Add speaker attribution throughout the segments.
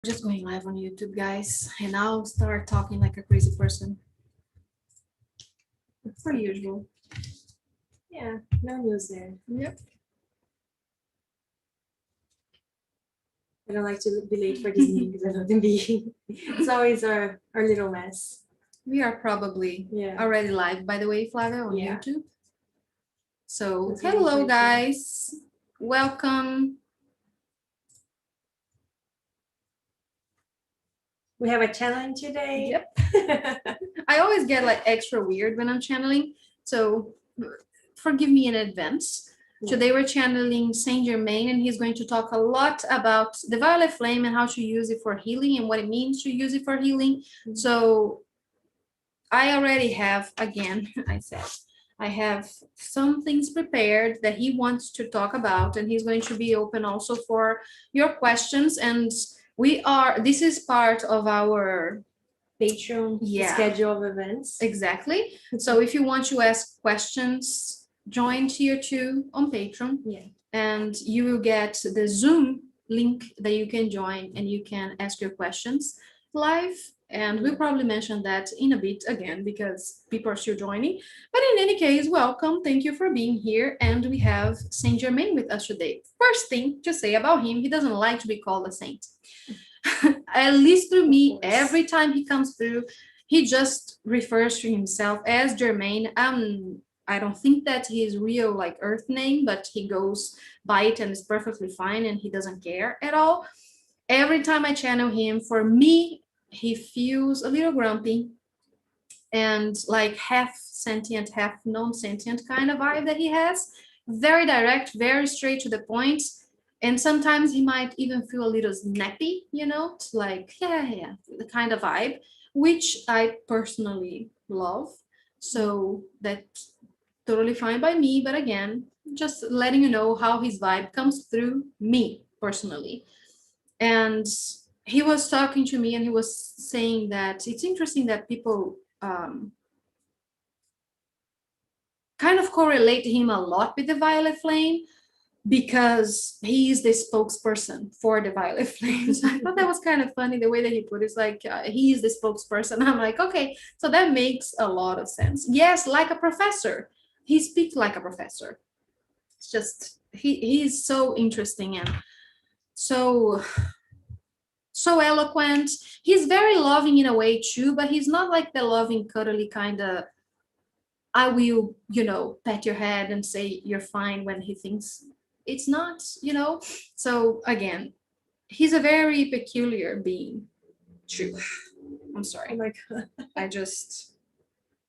Speaker 1: Just going live on YouTube, guys, and I'll start talking like a crazy person. Per usual.
Speaker 2: Yeah, no news there.
Speaker 1: Yep.
Speaker 2: I don't like to be late for this meeting because I know them being. It's always our little mess.
Speaker 1: We are probably
Speaker 2: Yeah.
Speaker 1: already live, by the way, Flavia, on
Speaker 2: Yeah.
Speaker 1: YouTube. So,
Speaker 2: That's
Speaker 1: hello,
Speaker 2: really
Speaker 1: guys. Welcome.
Speaker 2: We have a challenge today.
Speaker 1: Yep. I always get like extra weird when I'm channeling, so forgive me in advance. Today we're channeling Saint Germain, and he's going to talk a lot about the violet flame and how to use it for healing and what it means to use it for healing. So I already have, again, I have some things prepared that he wants to talk about, and he's going to be open also for your questions. And this is part of our
Speaker 2: Patreon schedule of events.
Speaker 1: Exactly. So if you want to ask questions, join tier 2 on Patreon.
Speaker 2: Yeah.
Speaker 1: And you will get the Zoom link that you can join and you can ask your questions live. And we'll probably mention that in a bit again because people are still joining. But in any case, welcome. Thank you for being here. And we have Saint Germain with us today. First thing to say about him, he doesn't like to be called a saint. At least through me, every time he comes through, he just refers to himself as Germain. I don't think that's his real like earth name, but he goes by it and is perfectly fine and he doesn't care at all. Every time I channel him, for me, he feels a little grumpy and like half sentient, half non-sentient kind of vibe that he has. Very direct, very straight to the point. And sometimes he might even feel a little snappy, like, yeah, the kind of vibe, which I personally love. So that's totally fine by me. But again, just letting you know how his vibe comes through me personally. And he was talking to me and he was saying that it's interesting that people kind of correlate him a lot with the violet flame because he is the spokesperson for the violet flames. I thought that was kind of funny the way that he put it. It's like he is the spokesperson. I'm like, okay, so that makes a lot of sense. Yes, like a professor. He speaks like a professor. It's just he's so interesting and so eloquent. He's very loving in a way too, but he's not like the loving, cuddly kind of I will, pat your head and say you're fine when he thinks it's not. So again, he's a very peculiar being. True. I'm sorry.
Speaker 2: Oh my god.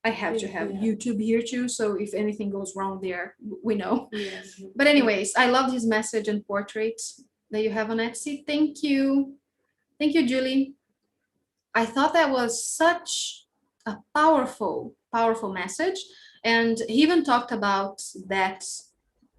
Speaker 1: I have to have YouTube here too. So if anything goes wrong there, we know.
Speaker 2: Yeah.
Speaker 1: But anyways, I loved his message and portrait that you have on Etsy. Thank you. Thank you, Julie. I thought that was such a powerful, powerful message. And he even talked about that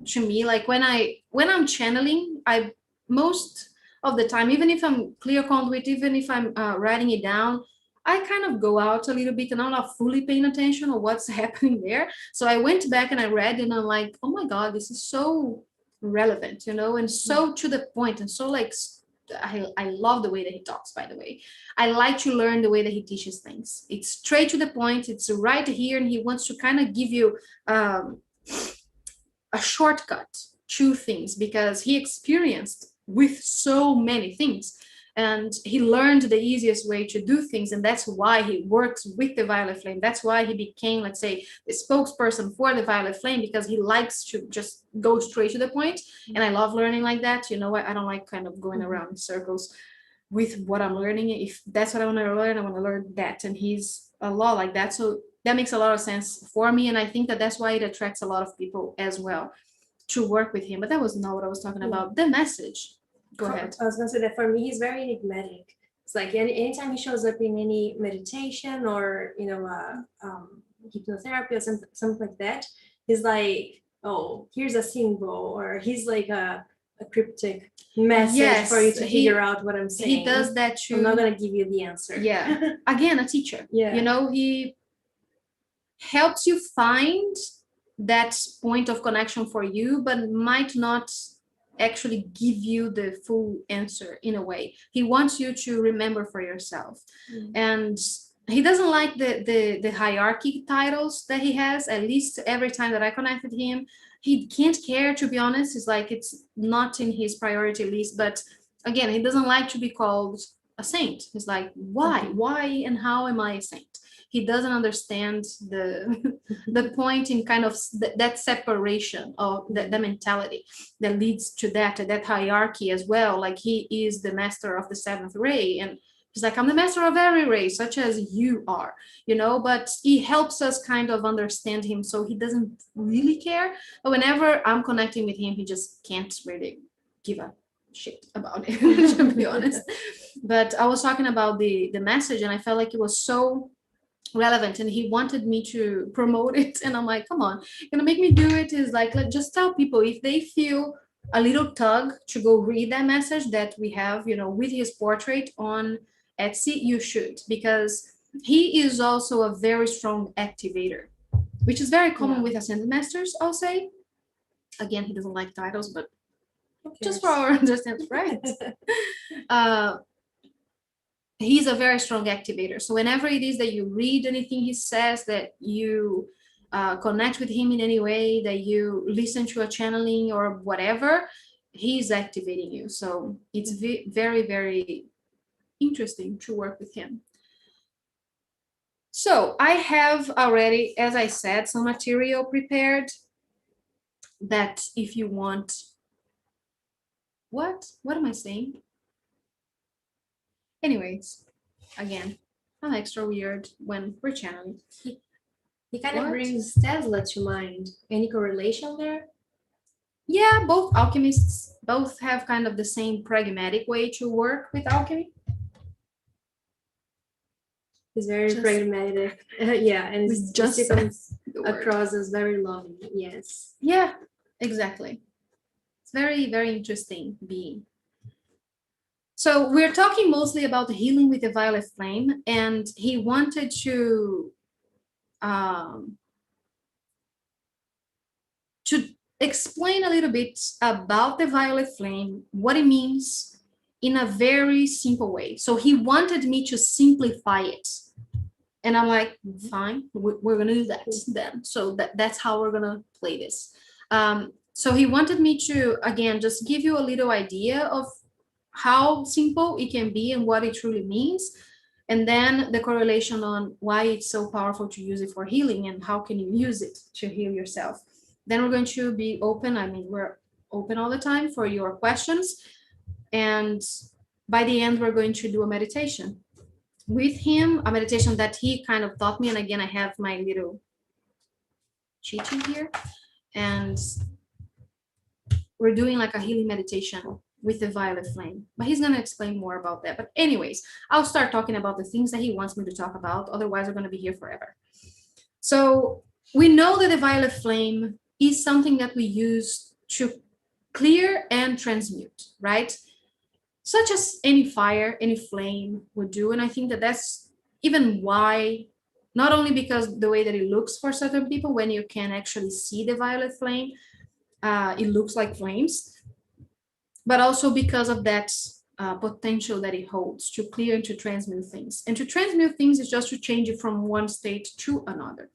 Speaker 1: to me. Like when I'm channeling, I most of the time, even if I'm clear conduit, even if I'm writing it down, I kind of go out a little bit and I'm not fully paying attention on what's happening there. So I went back and I read and I'm like, oh my God, this is so relevant, and so to the point and so like I love the way that he talks, by the way. I like to learn the way that he teaches things. It's straight to the point. It's right here. And he wants to kind of give you a shortcut to things because he experienced with so many things. And he learned the easiest way to do things. And that's why he works with the violet flame. That's why he became, let's say, the spokesperson for the violet flame, because he likes to just go straight to the point. And I love learning like that. You know what? I don't like kind of going around in circles with what I'm learning. If that's what I want to learn, I want to learn that. And he's a lot like that. So that makes a lot of sense for me. And I think that that's why it attracts a lot of people as well to work with him. But that was not what I was talking about. The message. Go ahead.
Speaker 2: I was going to say that for me, he's very enigmatic. It's like anytime he shows up in any meditation or, hypnotherapy or something like that, he's like, oh, here's a symbol, or he's like a cryptic message for you to figure out what I'm saying.
Speaker 1: He does that too.
Speaker 2: I'm not going to give you the answer.
Speaker 1: Yeah. Again, a teacher.
Speaker 2: Yeah.
Speaker 1: He helps you find that point of connection for you, but might not actually give you the full answer in a way. He wants you to remember for yourself. And he doesn't like the hierarchy titles that he has. At least every time that I connected him, he can't care, to be honest. It's like it's not in his priority list. But again, he doesn't like to be called a saint. He's like, why and how am I a saint? He doesn't understand the the point in kind of that separation of the mentality that leads to that hierarchy as well. Like he is the master of the seventh ray, and he's like, I'm the master of every ray, such as you are, you know. But he helps us kind of understand him, so he doesn't really care. But whenever I'm connecting with him, he just can't really give a shit about it, to be honest. But I was talking about the message, and I felt like it was so relevant, and he wanted me to promote it, and I'm like, come on, you're gonna make me do it? Is like, just tell people if they feel a little tug to go read that message that we have, you know, with his portrait on Etsy, you should, because he is also a very strong activator, which is very common with ascended masters, I'll say. Again, he doesn't like titles, but just for our understanding, right? He's a very strong activator. So whenever it is that you read anything he says, that you connect with him in any way, that you listen to a channeling or whatever, he's activating you. So it's very, very interesting to work with him. So I have already, as I said, some material prepared that if you want, what am I saying? Anyways, again, I'm extra weird when we're channeling.
Speaker 2: He kind of brings Tesla to mind. Any correlation there?
Speaker 1: Yeah, both alchemists both have kind of the same pragmatic way to work with alchemy.
Speaker 2: He's very pragmatic. Yeah, and it just comes across as very loving. Yes.
Speaker 1: Yeah, exactly. It's very, very interesting being. So we're talking mostly about healing with the violet flame, and he wanted to explain a little bit about the violet flame, what it means in a very simple way. So he wanted me to simplify it. And I'm like, fine, we're going to do that then. So that's how we're going to play this. So he wanted me to, again, just give you a little idea of how simple it can be and what it truly means. And then the correlation on why it's so powerful to use it for healing and how can you use it to heal yourself. Then we're going to be open. I mean, we're open all the time for your questions. And by the end, we're going to do a meditation with him, a meditation that he kind of taught me. And again, I have my little cheat sheet here. And we're doing like a healing meditation with the violet flame. But he's going to explain more about that. But anyways, I'll start talking about the things that he wants me to talk about. Otherwise, we're going to be here forever. So we know that the violet flame is something that we use to clear and transmute, right? Such as any fire, any flame would do. And I think that that's even why, not only because the way that it looks for certain people, when you can actually see the violet flame, it looks like flames, but also because of that potential that it holds to clear and to transmute things. And to transmute things is just to change it from one state to another.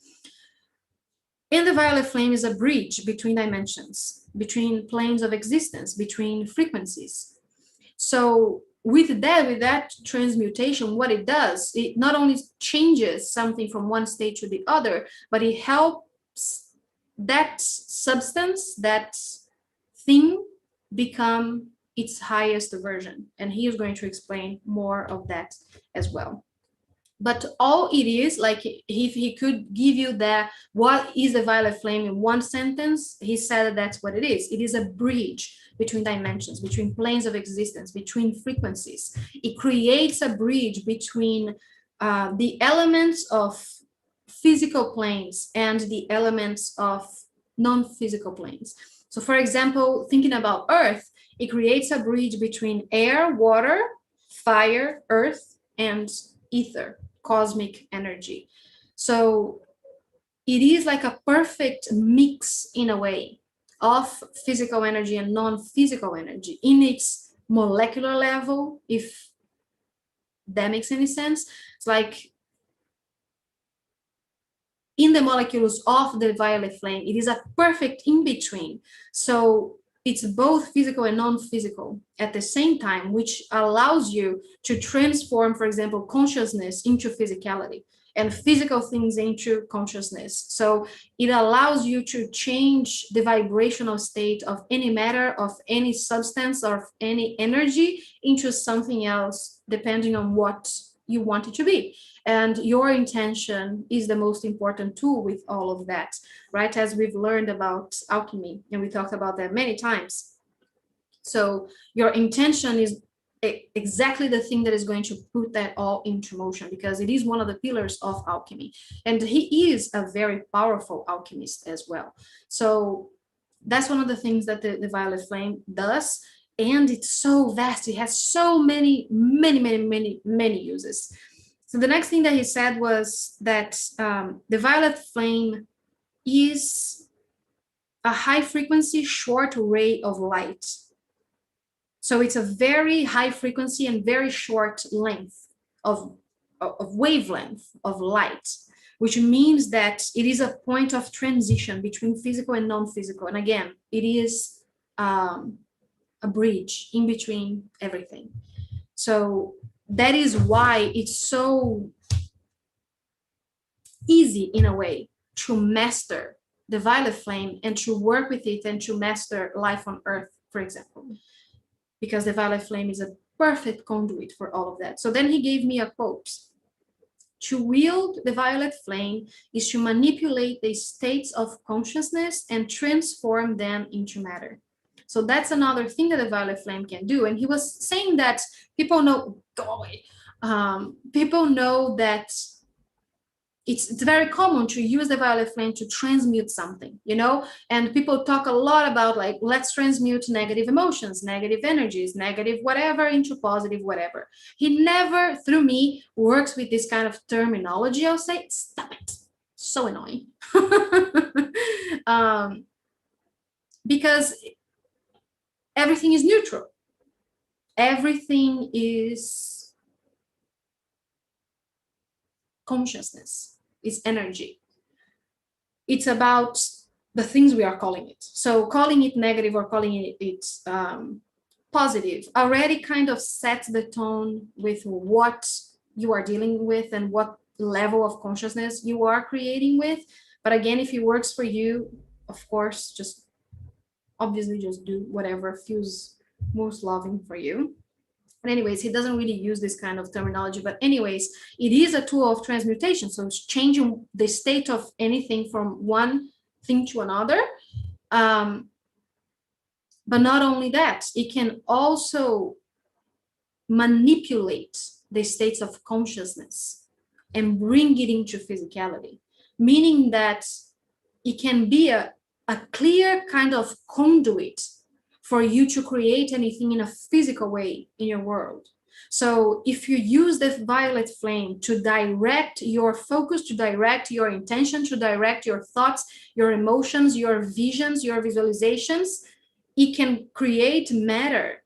Speaker 1: And the violet flame is a bridge between dimensions, between planes of existence, between frequencies. So with that transmutation, what it does, it not only changes something from one state to the other, but it helps that substance, that thing, become its highest version. And he is going to explain more of that as well. But all it is, like if he could give you that, what is the violet flame in one sentence, he said that that's what it is. It is a bridge between dimensions, between planes of existence, between frequencies. It creates a bridge between the elements of physical planes and the elements of non-physical planes. So for example, thinking about Earth, it creates a bridge between air, water, fire, earth, and ether, cosmic energy. So it is like a perfect mix in a way. of physical energy and non-physical energy in its molecular level, if that makes any sense. It's like in the molecules of the violet flame, it is a perfect in between. So it's both physical and non-physical at the same time, which allows you to transform, for example, consciousness into physicality and physical things into consciousness. So it allows you to change the vibrational state of any matter, of any substance, or of any energy into something else, depending on what you want it to be. And your intention is the most important tool with all of that, right? As we've learned about alchemy, and we talked about that many times. So your intention is exactly the thing that is going to put that all into motion, because it is one of the pillars of alchemy. And he is a very powerful alchemist as well. So that's one of the things that the violet flame does. And it's so vast. It has so many uses. So the next thing that he said was that the violet flame is a high frequency short ray of light. So it's a very high frequency and very short length of wavelength of light, which means that it is a point of transition between physical and non-physical. And again, it is a bridge in between everything. So that is why it's so easy in a way to master the violet flame and to work with it and to master life on earth, for example, because the violet flame is a perfect conduit for all of that. So then he gave me a quote: to wield the violet flame is to manipulate the states of consciousness and transform them into matter. So that's another thing that the violet flame can do. And he was saying that people know, go away. People know that it's very common to use the violet flame to transmute something, and people talk a lot about, like, let's transmute negative emotions, negative energies, negative whatever into positive whatever. He never, through me, works with this kind of terminology. I'll say, stop it, so annoying. Because everything is neutral, everything is consciousness, is energy. It's about the things we are calling it. So calling it negative or calling it positive already kind of sets the tone with what you are dealing with and what level of consciousness you are creating with. But again, if it works for you, of course, just obviously just do whatever feels most loving for you. And anyways, he doesn't really use this kind of terminology, but anyways, it is a tool of transmutation. So it's changing the state of anything from one thing to another. But not only that, it can also manipulate the states of consciousness and bring it into physicality, meaning that it can be a clear kind of conduit for you to create anything in a physical way in your world. So if you use the violet flame to direct your focus, to direct your intention, to direct your thoughts, your emotions, your visions, your visualizations, it can create matter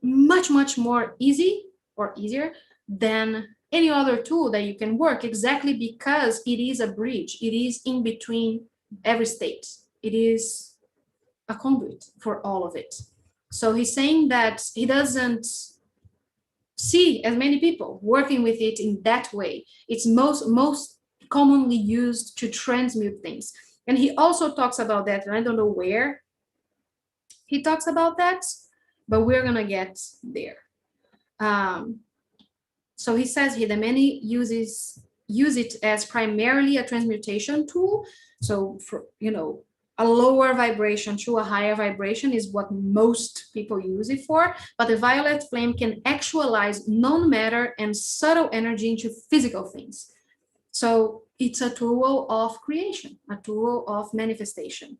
Speaker 1: much more easier than any other tool that you can work, exactly because it is a bridge. It is in between every state. It is a conduit for all of it. So he's saying that he doesn't see as many people working with it in that way. It's most commonly used to transmute things. And he also talks about that, and I don't know where he talks about that, but we're gonna get there. So he says here that many use it as primarily a transmutation tool. So for a lower vibration to a higher vibration is what most people use it for. But the violet flame can actualize non-matter and subtle energy into physical things. So it's a tool of creation, a tool of manifestation,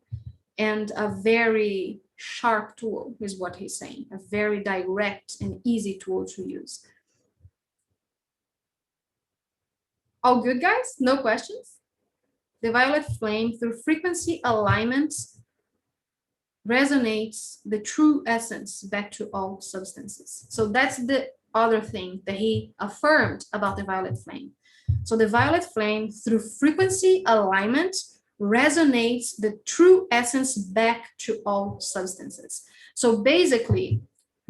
Speaker 1: and a very sharp tool is what he's saying, a very direct and easy tool to use. All good, guys? No questions? The violet flame, through frequency alignment, resonates the true essence back to all substances. So that's the other thing that he affirmed about the violet flame. So the violet flame, through frequency alignment, resonates the true essence back to all substances. So basically,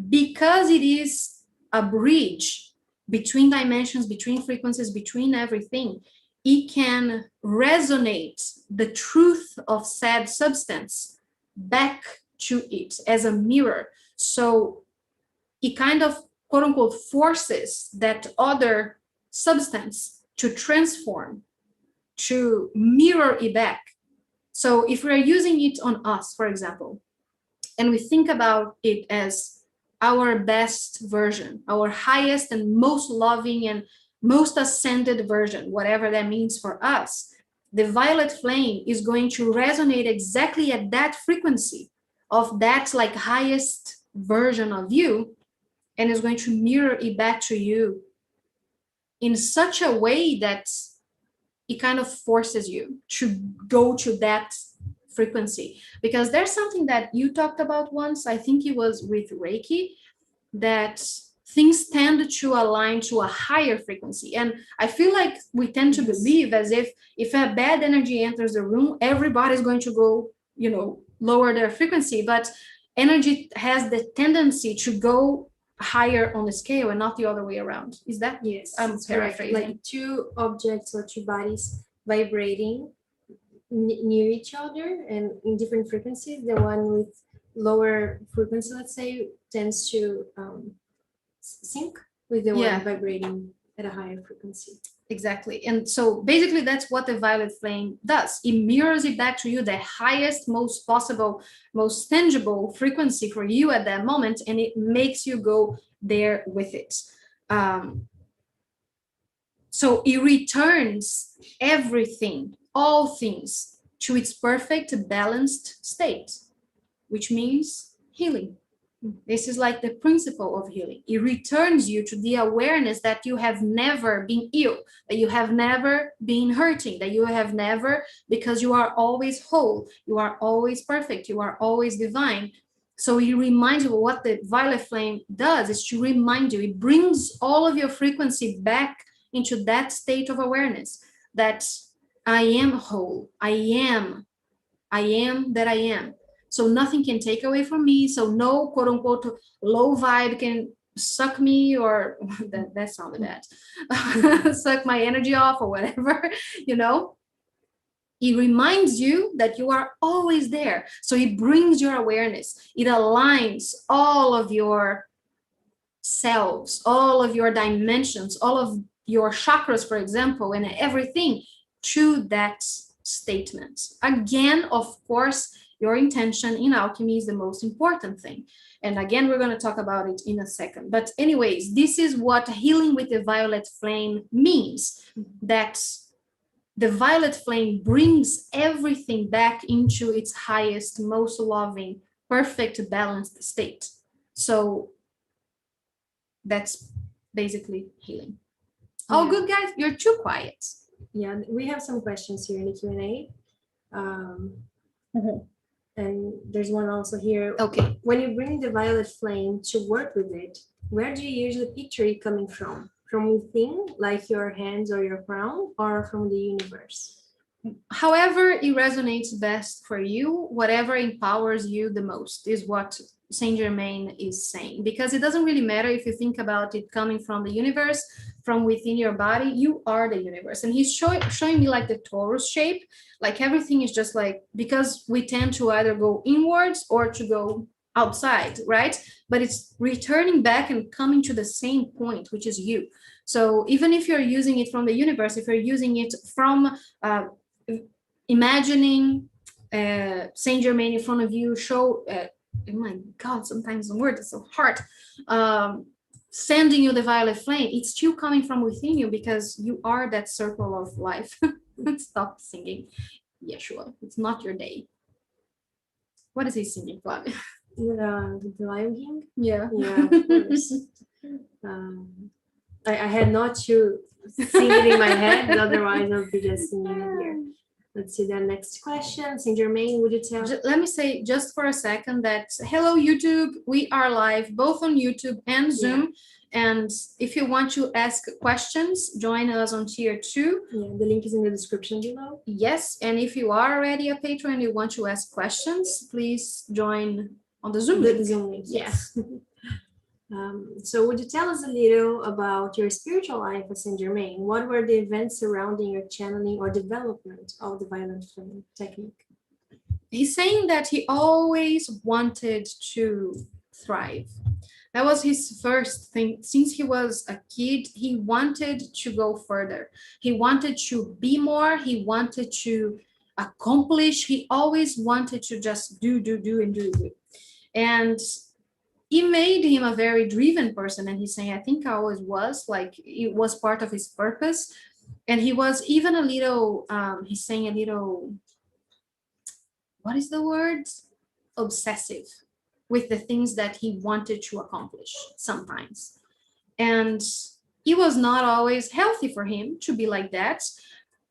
Speaker 1: because it is a bridge between dimensions, between frequencies, between everything, it can resonate the truth of said substance back to it as a mirror. So it kind of, quote unquote, forces that other substance to transform, to mirror it back. So if we're using it on us, for example, and we think about it as our best version, our highest and most loving and most ascended version, whatever that means for us, the violet flame is going to resonate exactly at that frequency of that like highest version of you, and is going to mirror it back to you in such a way that it kind of forces you to go to that frequency. Because there's something that you talked about once, I think it was with Reiki, that things tend to align to a higher frequency. And I feel like we tend to believe as if a bad energy enters the room, everybody's going to go, lower their frequency. But energy has the tendency to go higher on the scale and not the other way around. Is that?
Speaker 2: Yes,
Speaker 1: I'm paraphrasing.
Speaker 2: Like two objects or two bodies vibrating near each other and in different frequencies. The one with lower frequency, let's say, tends to sync with the one vibrating at a higher frequency.
Speaker 1: Exactly. And so basically that's what the violet flame does. It mirrors it back to you, the highest, most possible, most tangible frequency for you at that moment, and it makes you go there with it. So it returns everything, all things, to its perfect balanced state, which means healing. This is like the principle of healing. It returns you to the awareness that you have never been ill, that you have never been hurting, that you have never, because you are always whole, you are always perfect, you are always divine. So it reminds you, what the violet flame does is to remind you, it brings all of your frequency back into that state of awareness, that I am whole, I am that I am. So nothing can take away from me. So no, quote unquote, low vibe can suck me, or that sounded bad, suck my energy off or whatever, It reminds you that you are always there. So it brings your awareness. It aligns all of your selves, all of your dimensions, all of your chakras, for example, and everything to that statement. Again, of course, your intention in alchemy is the most important thing. And again, we're going to talk about it in a second. But anyways, this is what healing with the violet flame means, that the violet flame brings everything back into its highest, most loving, perfect, balanced state. So that's basically healing. Oh, good, guys, you're too quiet.
Speaker 2: Yeah, we have some questions here in the Q&A. And there's one also here.
Speaker 1: Okay.
Speaker 2: When you bring the violet flame to work with it, where do you usually picture it coming from? From within, like your hands or your crown, or from the universe?
Speaker 1: However it resonates best for you, whatever empowers you the most is what Saint Germain is saying. Because it doesn't really matter if you think about it coming from the universe, from within your body, you are the universe. And he's showing me like the torus shape, like everything is just like, because we tend to either go inwards or to go outside, right? But it's returning back and coming to the same point, which is you. So even if you're using it from the universe, if you're using it from imagining Saint Germain in front of you, oh my God, sometimes the word is so hard, sending you the violet flame, it's still coming from within you, because you are that circle of life. Stop singing. Yeah, sure. It's not your day. What is he singing, Flavia?
Speaker 2: The Lion King?
Speaker 1: Yeah.
Speaker 2: Yeah, of course. I had not to sing it in my head, otherwise I would be just singing it here. Let's see the next question. Saint Germain, would you tell?
Speaker 1: Let me say just for a second that hello YouTube, we are live both on YouTube and Zoom. Yeah. And if you want to ask questions, join us on tier 2.
Speaker 2: Yeah, the link is in the description below.
Speaker 1: Yes, and if you are already a patron and you want to ask questions, please join on the Zoom link.
Speaker 2: The Zoom link,
Speaker 1: yes.
Speaker 2: So would you tell us a little about your spiritual life at Saint Germain? What were the events surrounding your channeling or development of the violet flame technique?
Speaker 1: He's saying that he always wanted to thrive. That was his first thing. Since he was a kid, he wanted to go further. He wanted to be more. He wanted to accomplish. He always wanted to just do, and do. And it made him a very driven person. And he's saying, I think I always was, like, it was part of his purpose. And he was even a little, he's saying a little, what is the word? Obsessive with the things that he wanted to accomplish sometimes. And it was not always healthy for him to be like that.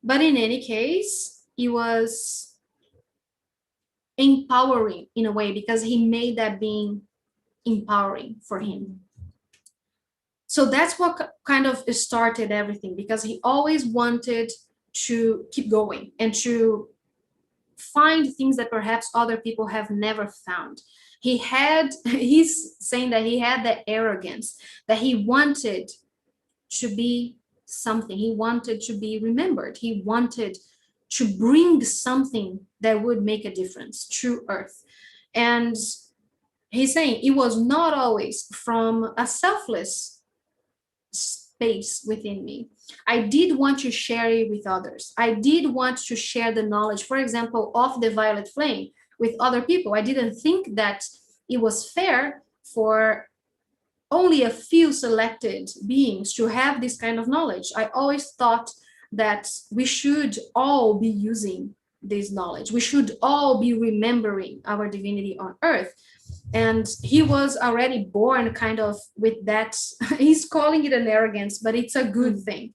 Speaker 1: But in any case, it was empowering in a way because he made that being empowering for him. So that's what kind of started everything, because he always wanted to keep going and to find things that perhaps other people have never found. He's saying that he had that arrogance, that he wanted to be something. He wanted to be remembered. He wanted to bring something that would make a difference to Earth. And he's saying it was not always from a selfless space within me. I did want to share it with others. I did want to share the knowledge, for example, of the violet flame with other people. I didn't think that it was fair for only a few selected beings to have this kind of knowledge. I always thought that we should all be using this knowledge. We should all be remembering our divinity on Earth. And he was already born kind of with that. He's calling it an arrogance, but it's a good thing.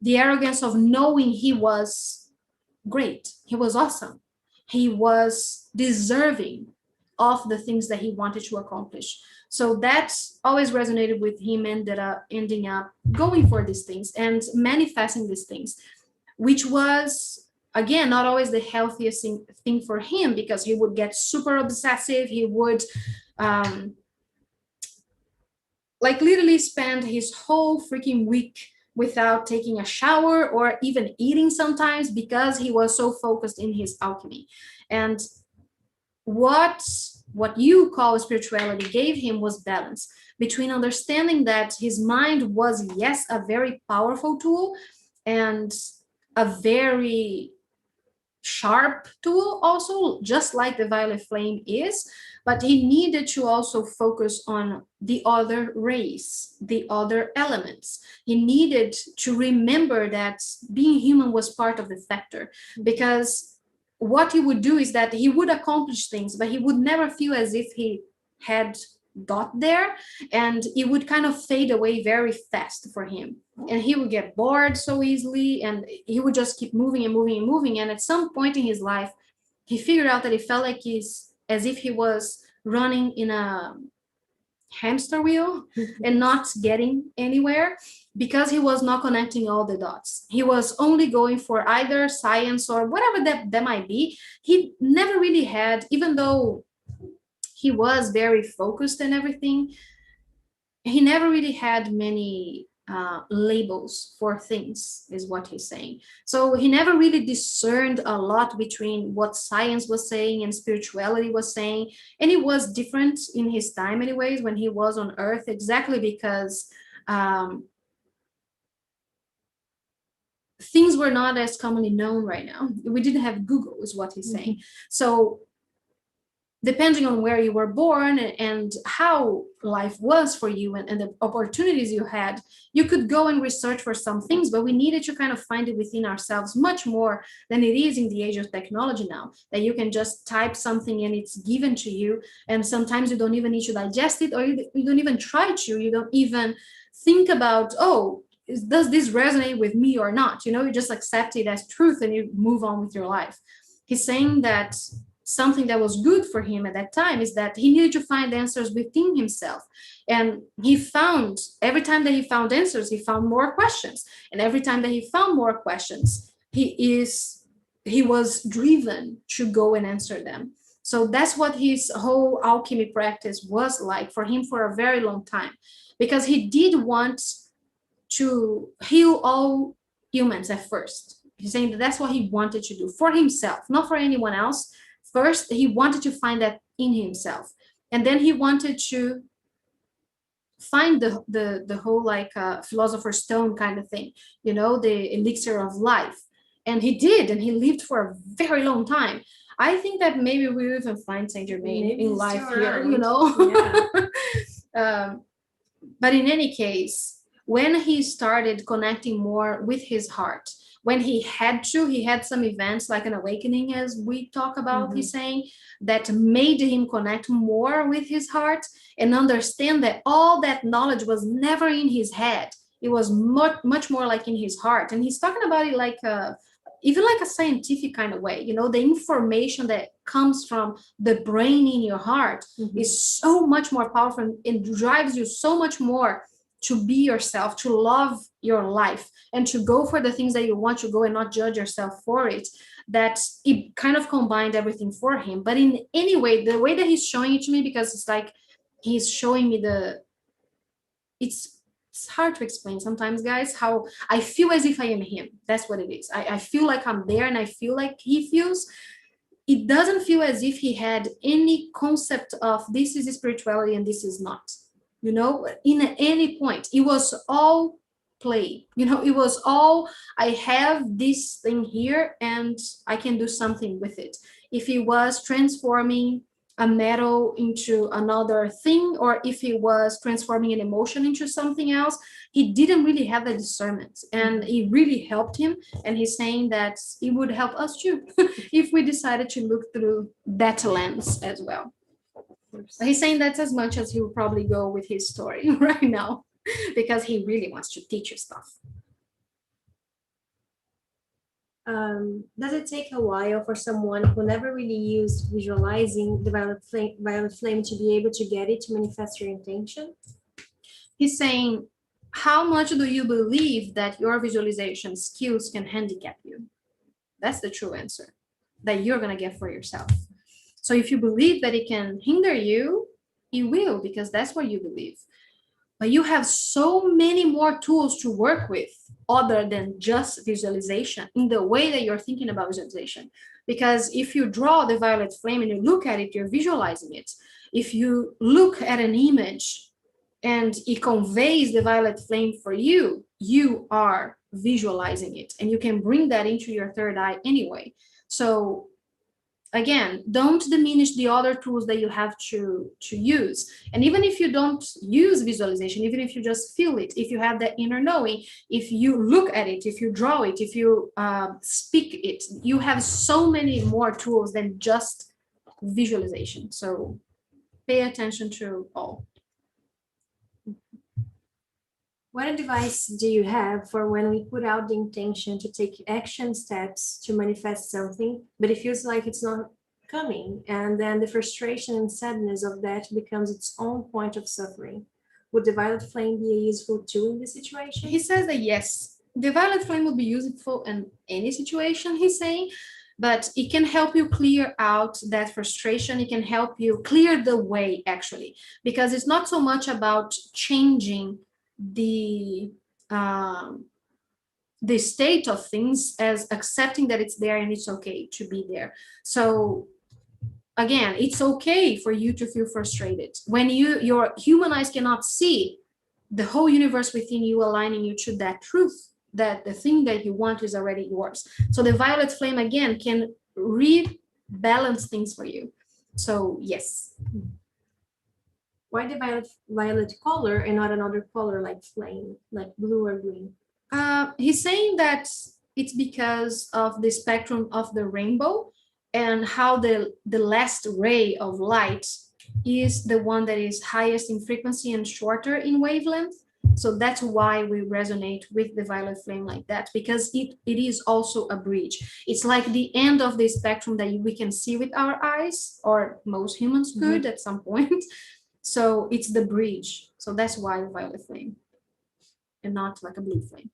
Speaker 1: The arrogance of knowing he was great. He was awesome. He was deserving of the things that he wanted to accomplish. So that always resonated with him, ending up going for these things and manifesting these things, which was, again, not always the healthiest thing for him, because he would get super obsessive. He would like literally spend his whole freaking week without taking a shower or even eating sometimes, because he was so focused in his alchemy. And what you call spirituality gave him was balance between understanding that his mind was, yes, a very powerful tool and a very sharp tool also, just like the violet flame is, but he needed to also focus on the other rays, the other elements. He needed to remember that being human was part of the factor, because what he would do is that he would accomplish things, but he would never feel as if he had got there, and it would kind of fade away very fast for him, and he would get bored so easily, and he would just keep moving and moving and moving. And at some point in his life, he figured out that it felt like he's as if he was running in a hamster wheel and not getting anywhere, because he was not connecting all the dots. He was only going for either science or whatever that might be. He never really had, even though he was very focused and everything, he never really had many labels for things, is what he's saying. So he never really discerned a lot between what science was saying and spirituality was saying. And it was different in his time anyways, when he was on Earth, exactly because things were not as commonly known right now. We didn't have Google, is what he's saying. So depending on where you were born and how life was for you, and the opportunities you had, you could go and research for some things, but we needed to kind of find it within ourselves much more than it is in the age of technology now, that you can just type something and it's given to you. And sometimes you don't even need to digest it, or you don't even try to, you don't even think about, oh, does this resonate with me or not? You just accept it as truth and you move on with your life. He's saying that something that was good for him at that time is that he needed to find answers within himself. And he found, every time that he found answers, he found more questions. And every time that he found more questions, he was driven to go and answer them. So that's what his whole alchemy practice was like for him for a very long time, because he did want to heal all humans at first. He's saying that that's what he wanted to do for himself, not for anyone else. First, he wanted to find that in himself. And then he wanted to find the whole like philosopher's stone kind of thing, the elixir of life. And he did, and he lived for a very long time. I think that maybe we'll even find Saint Germain in life here, Yeah. But in any case, when he started connecting more with his heart, when he had some events like an awakening, as we talk about, he's saying, that made him connect more with his heart and understand that all that knowledge was never in his head. It was much more like in his heart. And he's talking about it like even like a scientific kind of way, the information that comes from the brain in your heart is so much more powerful and drives you so much more to be yourself, to love your life, and to go for the things that you want to go and not judge yourself for it, that it kind of combined everything for him. But in any way, the way that he's showing it to me, because it's like he's showing me it's hard to explain sometimes, guys, how I feel as if I am him. That's what it is. I feel like I'm there, and I feel like he feels. It doesn't feel as if he had any concept of this is spirituality and this is not. In any point, it was all play. It was all, I have this thing here and I can do something with it. If he was transforming a metal into another thing, or if he was transforming an emotion into something else, he didn't really have the discernment, and it really helped him. And he's saying that it would help us too if we decided to look through that lens as well. He's saying that's as much as he will probably go with his story right now, because he really wants to teach you stuff.
Speaker 2: Does it take a while for someone who never really used visualizing the violet flame to be able to get it to manifest your intention?
Speaker 1: He's saying, how much do you believe that your visualization skills can handicap you? That's the true answer that you're going to get for yourself. So if you believe that it can hinder you, it will, because that's what you believe. But you have so many more tools to work with other than just visualization in the way that you're thinking about visualization. Because if you draw the violet flame and you look at it, you're visualizing it. If you look at an image and it conveys the violet flame for you, you are visualizing it, and you can bring that into your third eye anyway. So again, don't diminish the other tools that you have to use. And even if you don't use visualization, even if you just feel it, if you have that inner knowing, if you look at it, if you draw it, if you speak it, you have so many more tools than just visualization. So pay attention to all.
Speaker 2: What advice do you have for when we put out the intention to take action steps to manifest something, but it feels like it's not coming, and then the frustration and sadness of that becomes its own point of suffering? Would the violet flame be a useful tool in this situation?
Speaker 1: He says that yes, the violet flame will be useful in any situation, he's saying, but it can help you clear out that frustration. It can help you clear the way, actually, because it's not so much about changing the state of things as accepting that it's there and it's okay to be there. So again, it's okay for you to feel frustrated when your human eyes cannot see the whole universe within you aligning you to that truth, that the thing that you want is already yours. So the violet flame again can rebalance things for you. So yes.
Speaker 2: Why the violet color and not another color like flame, like blue or green?
Speaker 1: He's saying that it's because of the spectrum of the rainbow, and how the last ray of light is the one that is highest in frequency and shorter in wavelength. So that's why we resonate with the violet flame like that, because it is also a bridge. It's like the end of the spectrum that we can see with our eyes, or most humans could at some point. So it's the bridge. So that's why violet flame and not like a blue flame.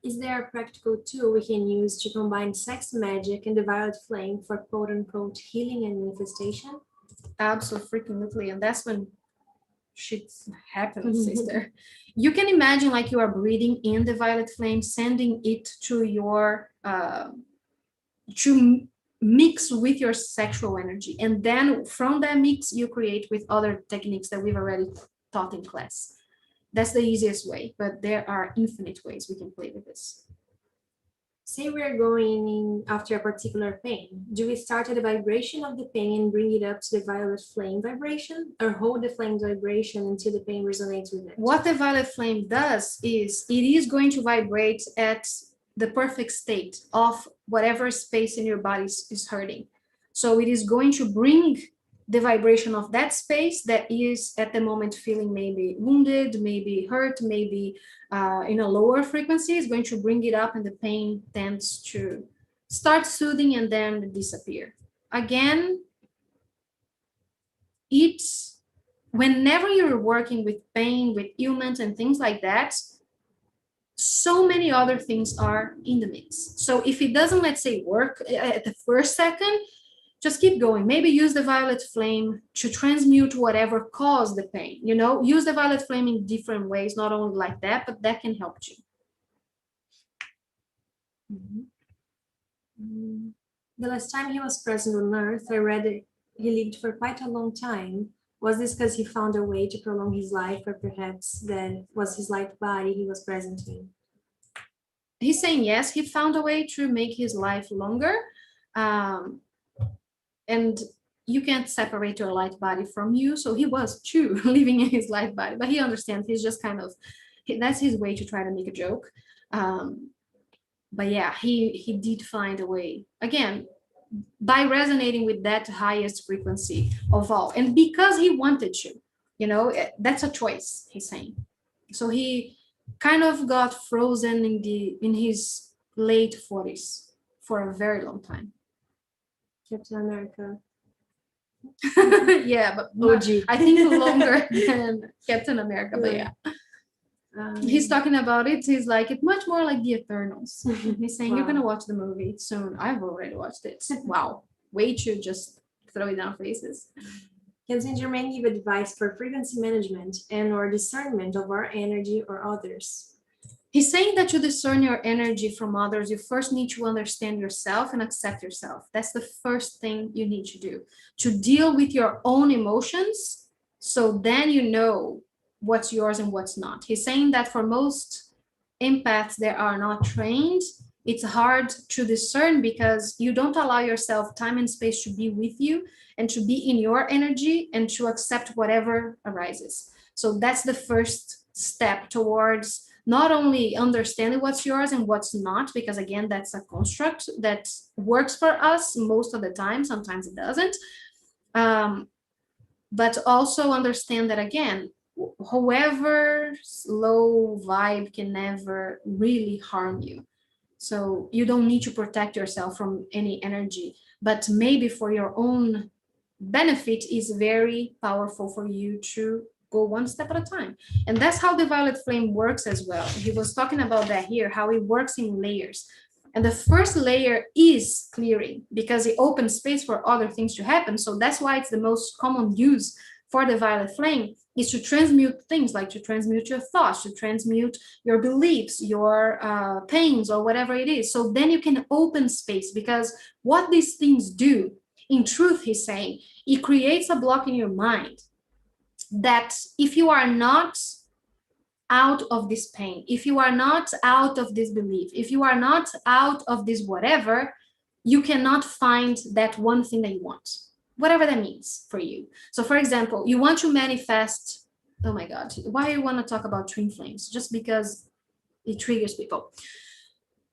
Speaker 2: Is there a practical tool we can use to combine sex magic and the violet flame for quote unquote healing and manifestation?
Speaker 1: Absolutely. And that's when shit happens, sister. You can imagine like you are breathing in the violet flame, sending it to your to mix with your sexual energy, and then from that mix you create with other techniques that we've already taught in class. That's the easiest way, but there are infinite ways we can play with this.
Speaker 2: Say we're going in after a particular pain. Do we start at the vibration of the pain and bring it up to the violet flame vibration, or hold the flame's vibration until the pain resonates with it?
Speaker 1: What the violet flame does is it is going to vibrate at the perfect state of whatever space in your body is hurting. So it is going to bring the vibration of that space that is at the moment feeling maybe wounded, maybe hurt, maybe in a lower frequency. Is going to bring it up, and the pain tends to start soothing and then disappear. Again, it's whenever you're working with pain, with ailments and things like that, so many other things are in the mix. So if it doesn't, let's say, work at the first second, just keep going. Maybe use the violet flame to transmute whatever caused the pain. Use the violet flame in different ways, not only like that, but that can help you.
Speaker 2: The last time he was present on Earth, I read that he lived for quite a long time. Was this because he found a way to prolong his life, or perhaps that was his light body he was present in?
Speaker 1: He's saying yes, he found a way to make his life longer. And you can't separate your light body from you. So he was too living in his light body, but he understands. He's just kind of, that's his way to try to make a joke. But yeah, he did find a way, again, by resonating with that highest frequency of all, and because he wanted to, that's a choice, he's saying. So he kind of got frozen in his late 40s for a very long time.
Speaker 2: Captain America.
Speaker 1: Yeah, but
Speaker 2: OG.
Speaker 1: I think longer than Captain America, but yeah. He's talking about it. He's like, it's much more like the Eternals. He's saying, You're gonna watch the movie soon. I've already watched it. Wow, way to just throw it down faces.
Speaker 2: Can Saint Germain give advice for frequency management and or discernment of our energy or others?
Speaker 1: He's saying that to discern your energy from others, you first need to understand yourself and accept yourself. That's the first thing you need to do, to deal with your own emotions. So then you know what's yours and what's not. He's saying that for most empaths that are not trained, it's hard to discern because you don't allow yourself time and space to be with you and to be in your energy and to accept whatever arises. So that's the first step towards not only understanding what's yours and what's not, because again, that's a construct that works for us most of the time. Sometimes it doesn't. But also understand that, again, whoever's low vibe can never really harm you. So you don't need to protect yourself from any energy, but maybe for your own benefit is very powerful for you to go one step at a time. And that's how the violet flame works as well. He was talking about that here, how it works in layers. And the first layer is clearing because it opens space for other things to happen. So that's why it's the most common use for the violet flame is to transmute things, like to transmute your thoughts, to transmute your beliefs, your pains, or whatever it is. So then you can open space, because what these things do, in truth, he's saying, it creates a block in your mind that if you are not out of this pain, if you are not out of this belief, if you are not out of this whatever, you cannot find that one thing that you want, whatever that means for you. So for example, you want to manifest, oh my God, why do you want to talk about twin flames? Just because it triggers people.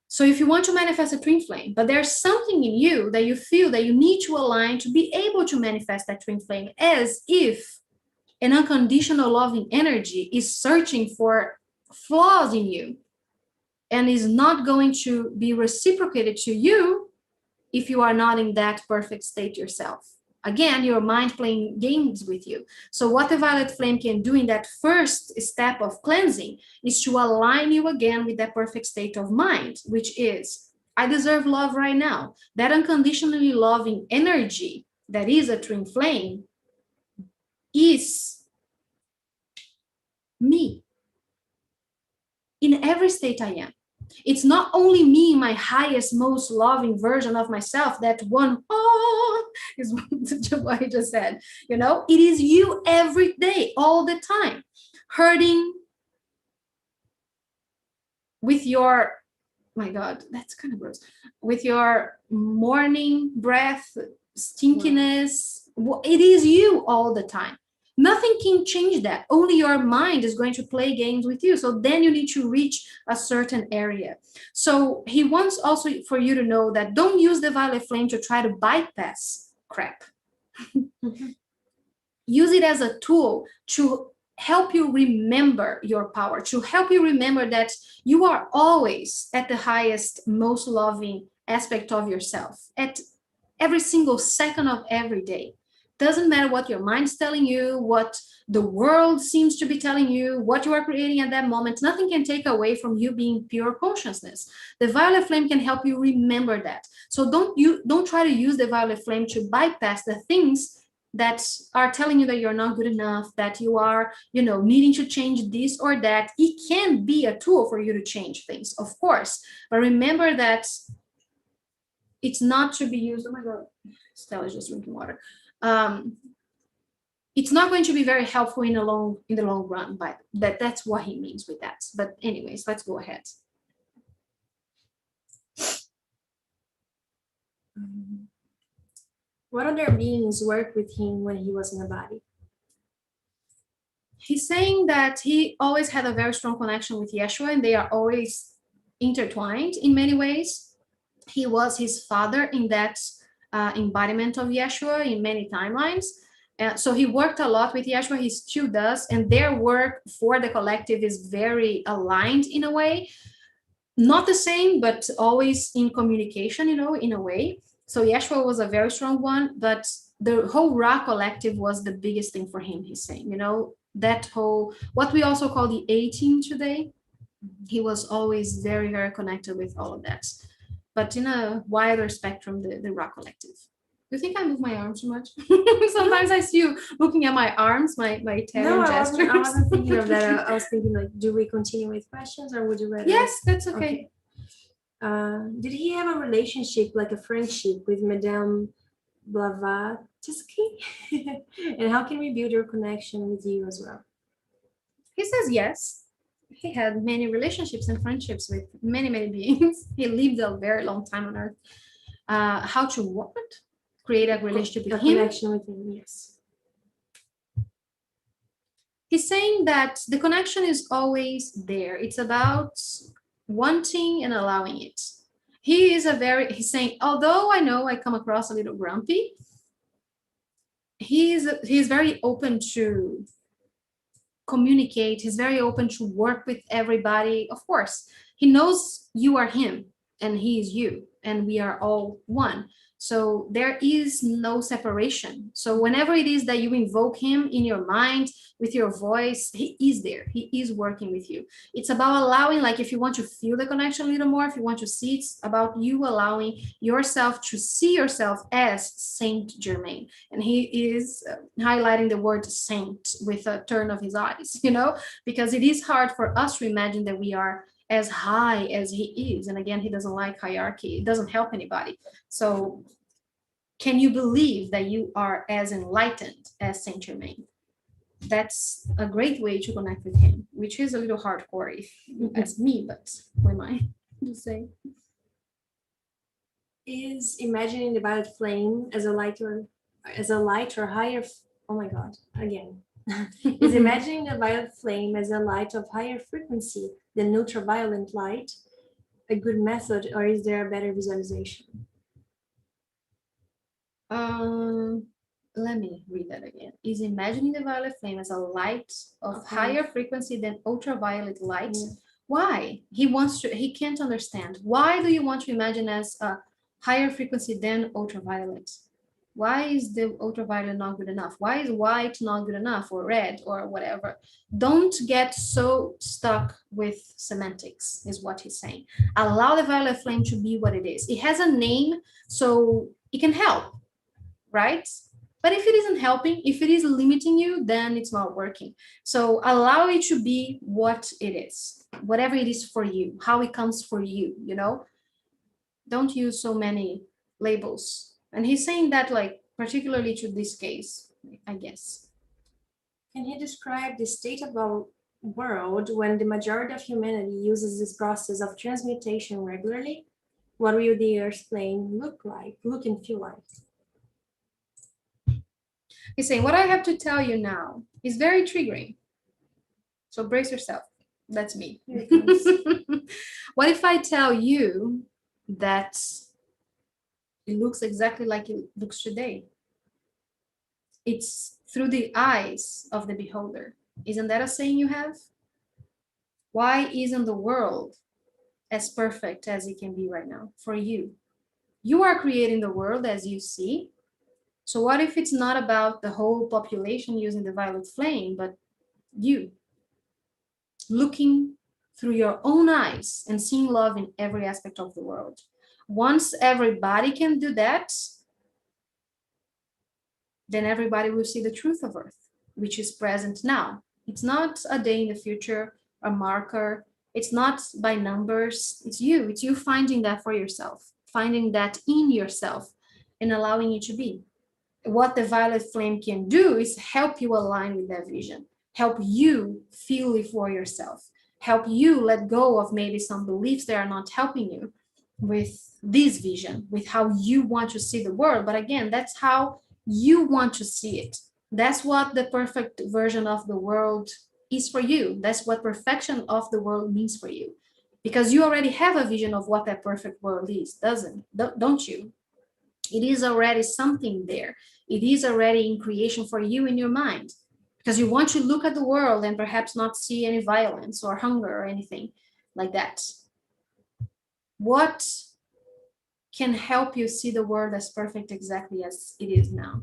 Speaker 1: So if you want to manifest a twin flame, but there's something in you that you feel that you need to align to be able to manifest that twin flame, as if An unconditional loving energy is searching for flaws in you and is not going to be reciprocated to you if you are not in that perfect state yourself. Again, your mind playing games with you. So what the violet flame can do in that first step of cleansing is to align you again with that perfect state of mind, which is, I deserve love right now. That unconditionally loving energy that is a twin flame is me in every state I am. It's not only me, my highest, most loving version of myself, that one, oh, is what I just said. You know, it is you every day, all the time, hurting with your, my God, that's kind of gross, with your morning breath, stinkiness. It is you all the time. Nothing can change that. Only your mind is going to play games with you. So then you need to reach a certain area. So he wants also for you to know that don't use the violet flame to try to bypass crap. Use it as a tool to help you remember your power, to help you remember that you are always at the highest, most loving aspect of yourself at every single second of every day. Doesn't matter what your mind's telling you, what the world seems to be telling you, what you are creating at that moment. Nothing can take away from you being pure consciousness. The violet flame can help you remember that. So don't try to use the violet flame to bypass the things that are telling you that you're not good enough, that you are, needing to change this or that. It can be a tool for you to change things, of course, but remember that it's not to be used. Oh my God, Stella's just drinking water. It's not going to be very helpful in the long run, but that's what he means with that. But anyways, let's go ahead.
Speaker 2: What other beings worked with him when he was in a body?
Speaker 1: He's saying that he always had a very strong connection with Yeshua, and they are always intertwined in many ways. He was his father in that embodiment of Yeshua in many timelines. So he worked a lot with Yeshua. He still does, and their work for the collective is very aligned in a way. Not the same, but always in communication, in a way. So Yeshua was a very strong one, but the whole Ra collective was the biggest thing for him, he's saying, that whole, what we also call the A team today. He was always very, very connected with all of that, but in a wider spectrum, the Ra collective. Do you think I move my arms too much? Sometimes I see you looking at my arms, my Italian gestures.
Speaker 2: I wasn't thinking of that. I was thinking, like, do we continue with questions, or would you rather?
Speaker 1: Yes, that's okay.
Speaker 2: Did he have a relationship, like a friendship, with Madame Blavatsky? And how can we build your connection with you as well?
Speaker 1: He says yes. He had many relationships and friendships with many, many beings. He lived a very long time on Earth. How to what? Create a relationship with him?
Speaker 2: Connection with him, yes.
Speaker 1: He's saying that the connection is always there. It's about wanting and allowing it. He's saying, although I know I come across a little grumpy, he's very open to communicate. He's very open to work with everybody. Of course, he knows you are him and he is you, and we are all one. So there is no separation. So whenever it is that you invoke him in your mind with your voice, he is there. He is working with you. It's about allowing, like, if you want to feel the connection a little more, if you want to see, it's about you allowing yourself to see yourself as Saint Germain. And he is highlighting the word saint with a turn of his eyes, because it is hard for us to imagine that we are as high as he is. And again, he doesn't like hierarchy. It doesn't help anybody. So can you believe that you are as enlightened as Saint Germain? That's a great way to connect with him, which is a little hardcore if you ask me, but who am I to say?
Speaker 2: Is imagining the violet flame as a light or higher, oh my God, again. Is imagining the violet flame as a light of higher frequency than ultraviolet light a good method, or is there a better visualization?
Speaker 1: let me read that again. Is imagining the violet flame as a light of higher frequency than ultraviolet light. Why? He can't understand. Why do you want to imagine as a higher frequency than ultraviolet? Why is the ultraviolet not good enough? Why is white not good enough, or red, or whatever? Don't get so stuck with semantics, is what he's saying. Allow the violet flame to be what it is. It has a name, so it can help, right? But if it isn't helping, if it is limiting you, then it's not working. So allow it to be what it is, whatever it is for you, how it comes for you, you know? Don't use so many labels. And he's saying that, like, particularly to this case, I guess.
Speaker 2: Can he describe the state of our world when the majority of humanity uses this process of transmutation regularly? What will the Earth plane look and feel like?
Speaker 1: He's saying, what I have to tell you now is very triggering. So brace yourself. That's me. What if I tell you that it looks exactly like it looks today? It's through the eyes of the beholder. Isn't that a saying you have? Why isn't the world as perfect as it can be right now for you? You are creating the world as you see. So what if it's not about the whole population using the violet flame, but you looking through your own eyes and seeing love in every aspect of the world? Once everybody can do that, then everybody will see the truth of Earth, which is present now. It's not a day in the future, a marker. It's not by numbers. It's you. It's you finding that for yourself, finding that in yourself and allowing it to be. What the violet flame can do is help you align with that vision, help you feel it for yourself, help you let go of maybe some beliefs that are not helping you with this vision, with how you want to see the world. But again, that's how you want to see it. That's what the perfect version of the world is for you. That's what perfection of the world means for you. Because you already have a vision of what that perfect world is, don't you? It is already something there. It is already in creation for you in your mind. Because you want to look at the world and perhaps not see any violence or hunger or anything like that. What can help you see the world as perfect exactly as it is now?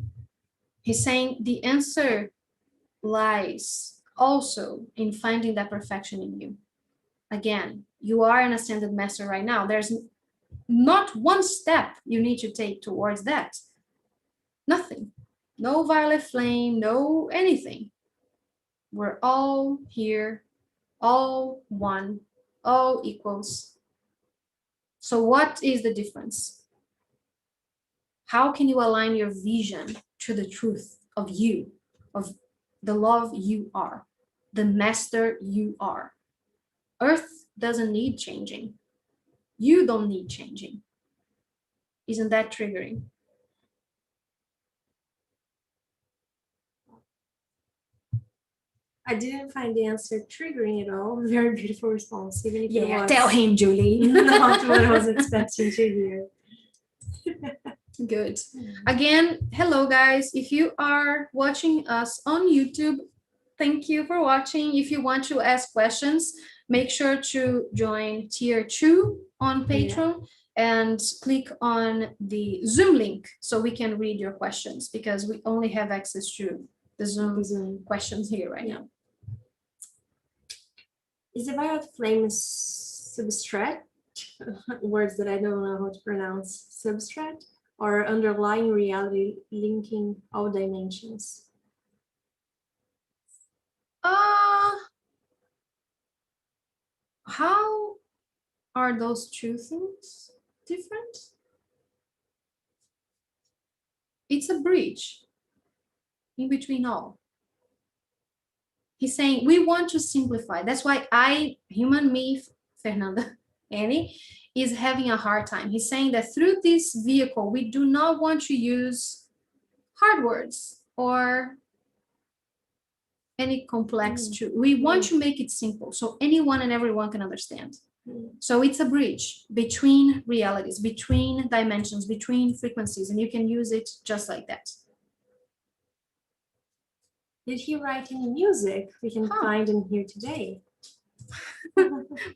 Speaker 1: He's saying the answer lies also in finding that perfection in you. Again, you are an ascended master right now. There's not one step you need to take towards that. Nothing. No violet flame, no anything. We're all here, all one, all equals. So what is the difference? How can you align your vision to the truth of you, of the love you are, the master you are? Earth doesn't need changing. You don't need changing. Isn't that triggering?
Speaker 2: I didn't find the answer triggering at all. Very beautiful response, even if it
Speaker 1: Yeah,
Speaker 2: was
Speaker 1: tell him, Julie.
Speaker 2: not what I was expecting to hear.
Speaker 1: Good. Again, hello guys. If you are watching us on YouTube, thank you for watching. If you want to ask questions, make sure to join tier 2 on Patreon and click on the Zoom link so we can read your questions, because we only have access to the Zoom questions here right now.
Speaker 2: Is the violet flame substrate? Words that I don't know how to pronounce. Substrate or underlying reality linking all dimensions?
Speaker 1: How are those two things different? It's a bridge in between all. He's saying we want to simplify. That's why human me, Fernanda, Annie, is having a hard time. He's saying that through this vehicle, we do not want to use hard words or any complex truth. We want to make it simple so anyone and everyone can understand. So it's a bridge between realities, between dimensions, between frequencies, and you can use it just like that.
Speaker 2: Did he write any music we can
Speaker 1: Huh.
Speaker 2: find in here today?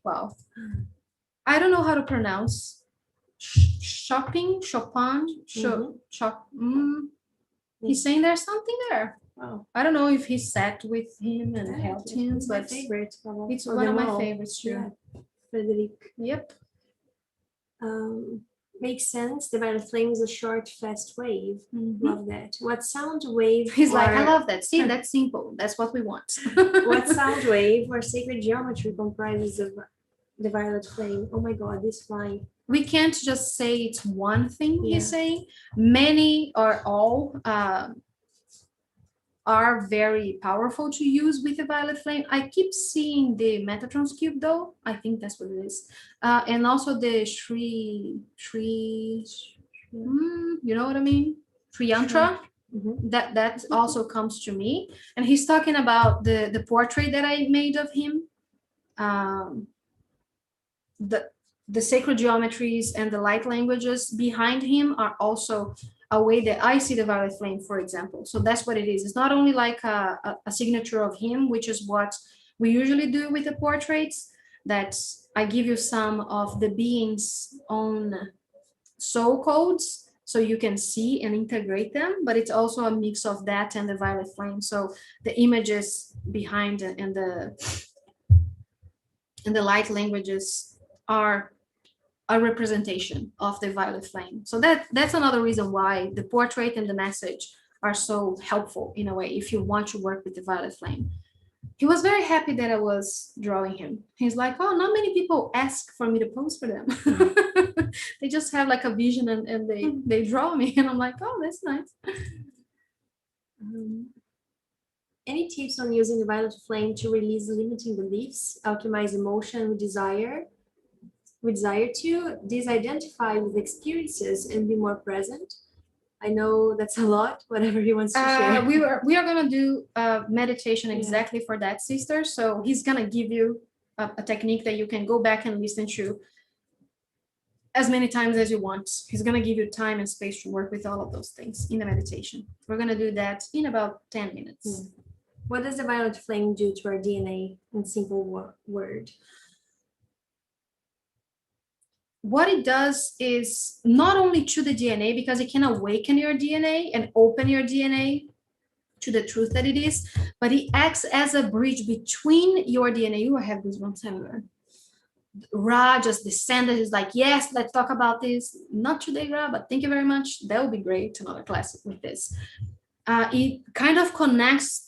Speaker 1: Wow. I don't know how to pronounce shopping, Chopin, shop. He's saying there's something there.
Speaker 2: Wow.
Speaker 1: I don't know if he sat with him and
Speaker 2: Yeah,
Speaker 1: helped him,
Speaker 2: it's my
Speaker 1: but
Speaker 2: favorite.
Speaker 1: it's
Speaker 2: Of
Speaker 1: one of
Speaker 2: them
Speaker 1: my
Speaker 2: all.
Speaker 1: favorites too.
Speaker 2: Yeah, Frederic.
Speaker 1: Yep.
Speaker 2: Makes sense. The violet flame is a short, fast wave.
Speaker 1: Mhm.
Speaker 2: Love that. What sound wave?
Speaker 1: He's like, I
Speaker 2: or-
Speaker 1: love that. See, that's simple. That's what we want.
Speaker 2: What sound wave or sacred geometry comprises of the violet flame? Oh my God, this flying.
Speaker 1: We can't just say it's one thing
Speaker 2: Yeah.
Speaker 1: he's saying. Many or all are very powerful to use with the violet flame. I keep seeing the Metatrons cube though. I think that's what it is. And also the you know what I mean? Sri yantra.
Speaker 2: Mhm.
Speaker 1: That also comes to me. And he's talking about the portrait that I made of him. The the sacred geometries and the light languages behind him are also a way that I see the violet flame, for example. So that's what it is. It's not only like a signature of him, which is what we usually do with the portraits, that I give you some of the being's own soul codes so you can see and integrate them, but it's also a mix of that and the violet flame. So the images behind and the light languages are a representation of the violet flame. So that's another reason why the portrait and the message are so helpful in a way if you want to work with the violet flame. He was very happy that I was drawing him. He's like, oh, not many people ask for me to pose for them. They just have like a vision and they draw me. And I'm like, oh, that's nice.
Speaker 2: Any tips on using the violet flame to release limiting beliefs, alchemize emotion we desire to disidentify with experiences and be more present? I know that's a lot, whatever he wants to share.
Speaker 1: We are gonna do a meditation
Speaker 2: Yeah.
Speaker 1: exactly for that, sister. So he's gonna give you a technique that you can go back and listen to as many times as you want. He's gonna give you time and space to work with all of those things in the meditation. We're gonna do that in about 10 minutes.
Speaker 2: What does the violet flame do to our DNA in simple word?
Speaker 1: What it does is not only to the DNA, because it can awaken your DNA and open your DNA to the truth that it is, but it acts as a bridge between your DNA. You have this one everywhere. Ra just descended. He's like, yes, let's talk about this. Not today, Ra, but thank you very much. That would be great. Another class with this. It kind of connects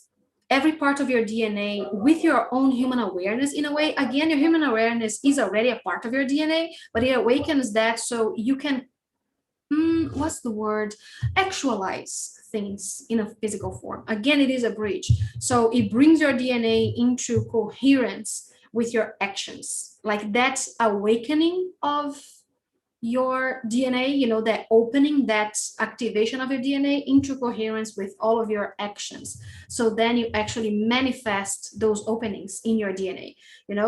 Speaker 1: every part of your DNA with your own human awareness in a way. Again, your human awareness is already a part of your DNA, but it awakens that so you can, what's the word? Actualize things in a physical form. Again, it is a bridge. So it brings your DNA into coherence with your actions. Like that awakening of your DNA, that opening, that activation of your DNA into coherence with all of your actions. So then you actually manifest those openings in your DNA,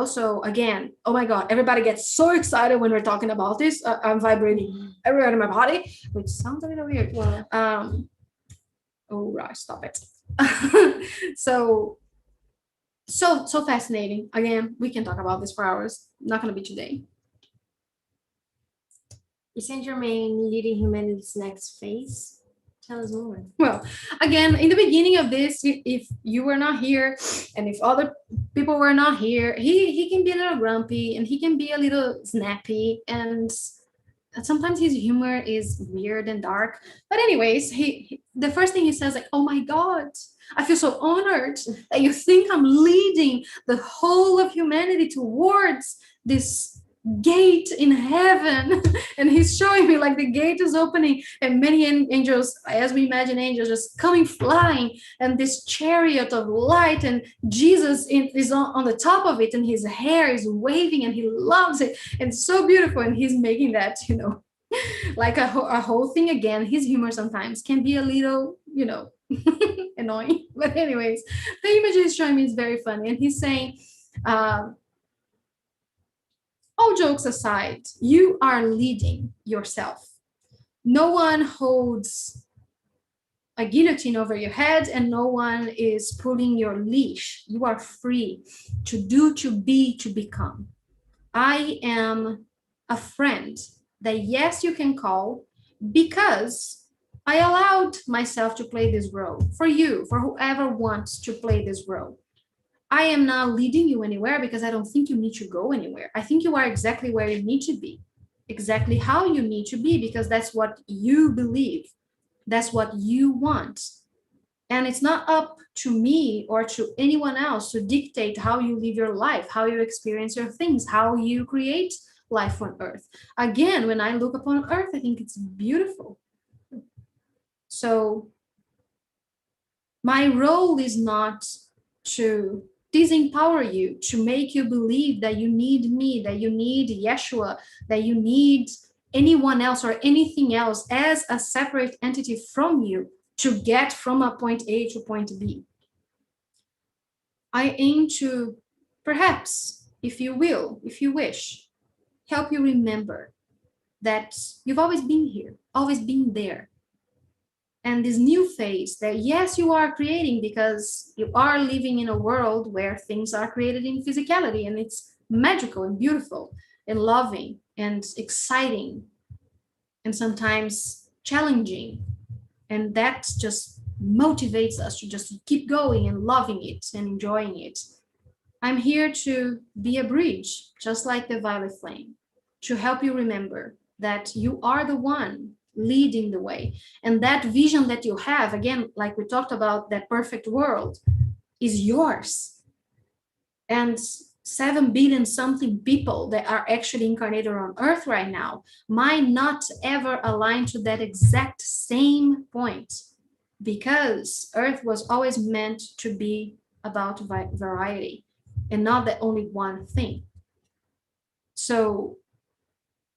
Speaker 1: So again, oh my God, everybody gets so excited when we're talking about this. I'm vibrating everywhere in my body, which sounds a little weird.
Speaker 2: Wow.
Speaker 1: Oh, right, stop it. So fascinating. Again, we can talk about this for hours. Not going to be today.
Speaker 2: Is Saint Germain leading humanity's next phase? Tell us more.
Speaker 1: Well, again, in the beginning of this, if you were not here and if other people were not here, he can be a little grumpy and he can be a little snappy, and sometimes his humor is weird and dark. But anyways, the first thing he says, like, oh my God, I feel so honored that you think I'm leading the whole of humanity towards this gate in heaven. And he's showing me like the gate is opening and many angels, as we imagine angels, just coming flying, and this chariot of light, and Jesus is on the top of it, and his hair is waving and he loves it, and it's so beautiful. And he's making that, like a whole thing. Again, his humor sometimes can be a little, annoying, but anyways, the image he's showing me is very funny, and he's saying, all jokes aside, you are leading yourself. No one holds a guillotine over your head and no one is pulling your leash. You are free to do, to be, to become. I am a friend that, yes, you can call because I allowed myself to play this role for you, for whoever wants to play this role. I am not leading you anywhere because I don't think you need to go anywhere. I think you are exactly where you need to be, exactly how you need to be, because that's what you believe, that's what you want. And it's not up to me or to anyone else to dictate how you live your life, how you experience your things, how you create life on earth. Again, when I look upon earth, I think it's beautiful. So my role is not to disempower you, to make you believe that you need me, that you need Yeshua, that you need anyone else or anything else as a separate entity from you to get from a point A to point B. I aim to, perhaps, if you will, if you wish, help you remember that you've always been here, always been there. And this new phase that, yes, you are creating because you are living in a world where things are created in physicality and it's magical and beautiful and loving and exciting and sometimes challenging. And that just motivates us to just keep going and loving it and enjoying it. I'm here to be a bridge, just like the violet flame, to help you remember that you are the one leading the way. And that vision that you have, again, like we talked about, that perfect world, is yours. And 7 billion something people that are actually incarnated on earth right now might not ever align to that exact same point, because earth was always meant to be about variety and not the only one thing. So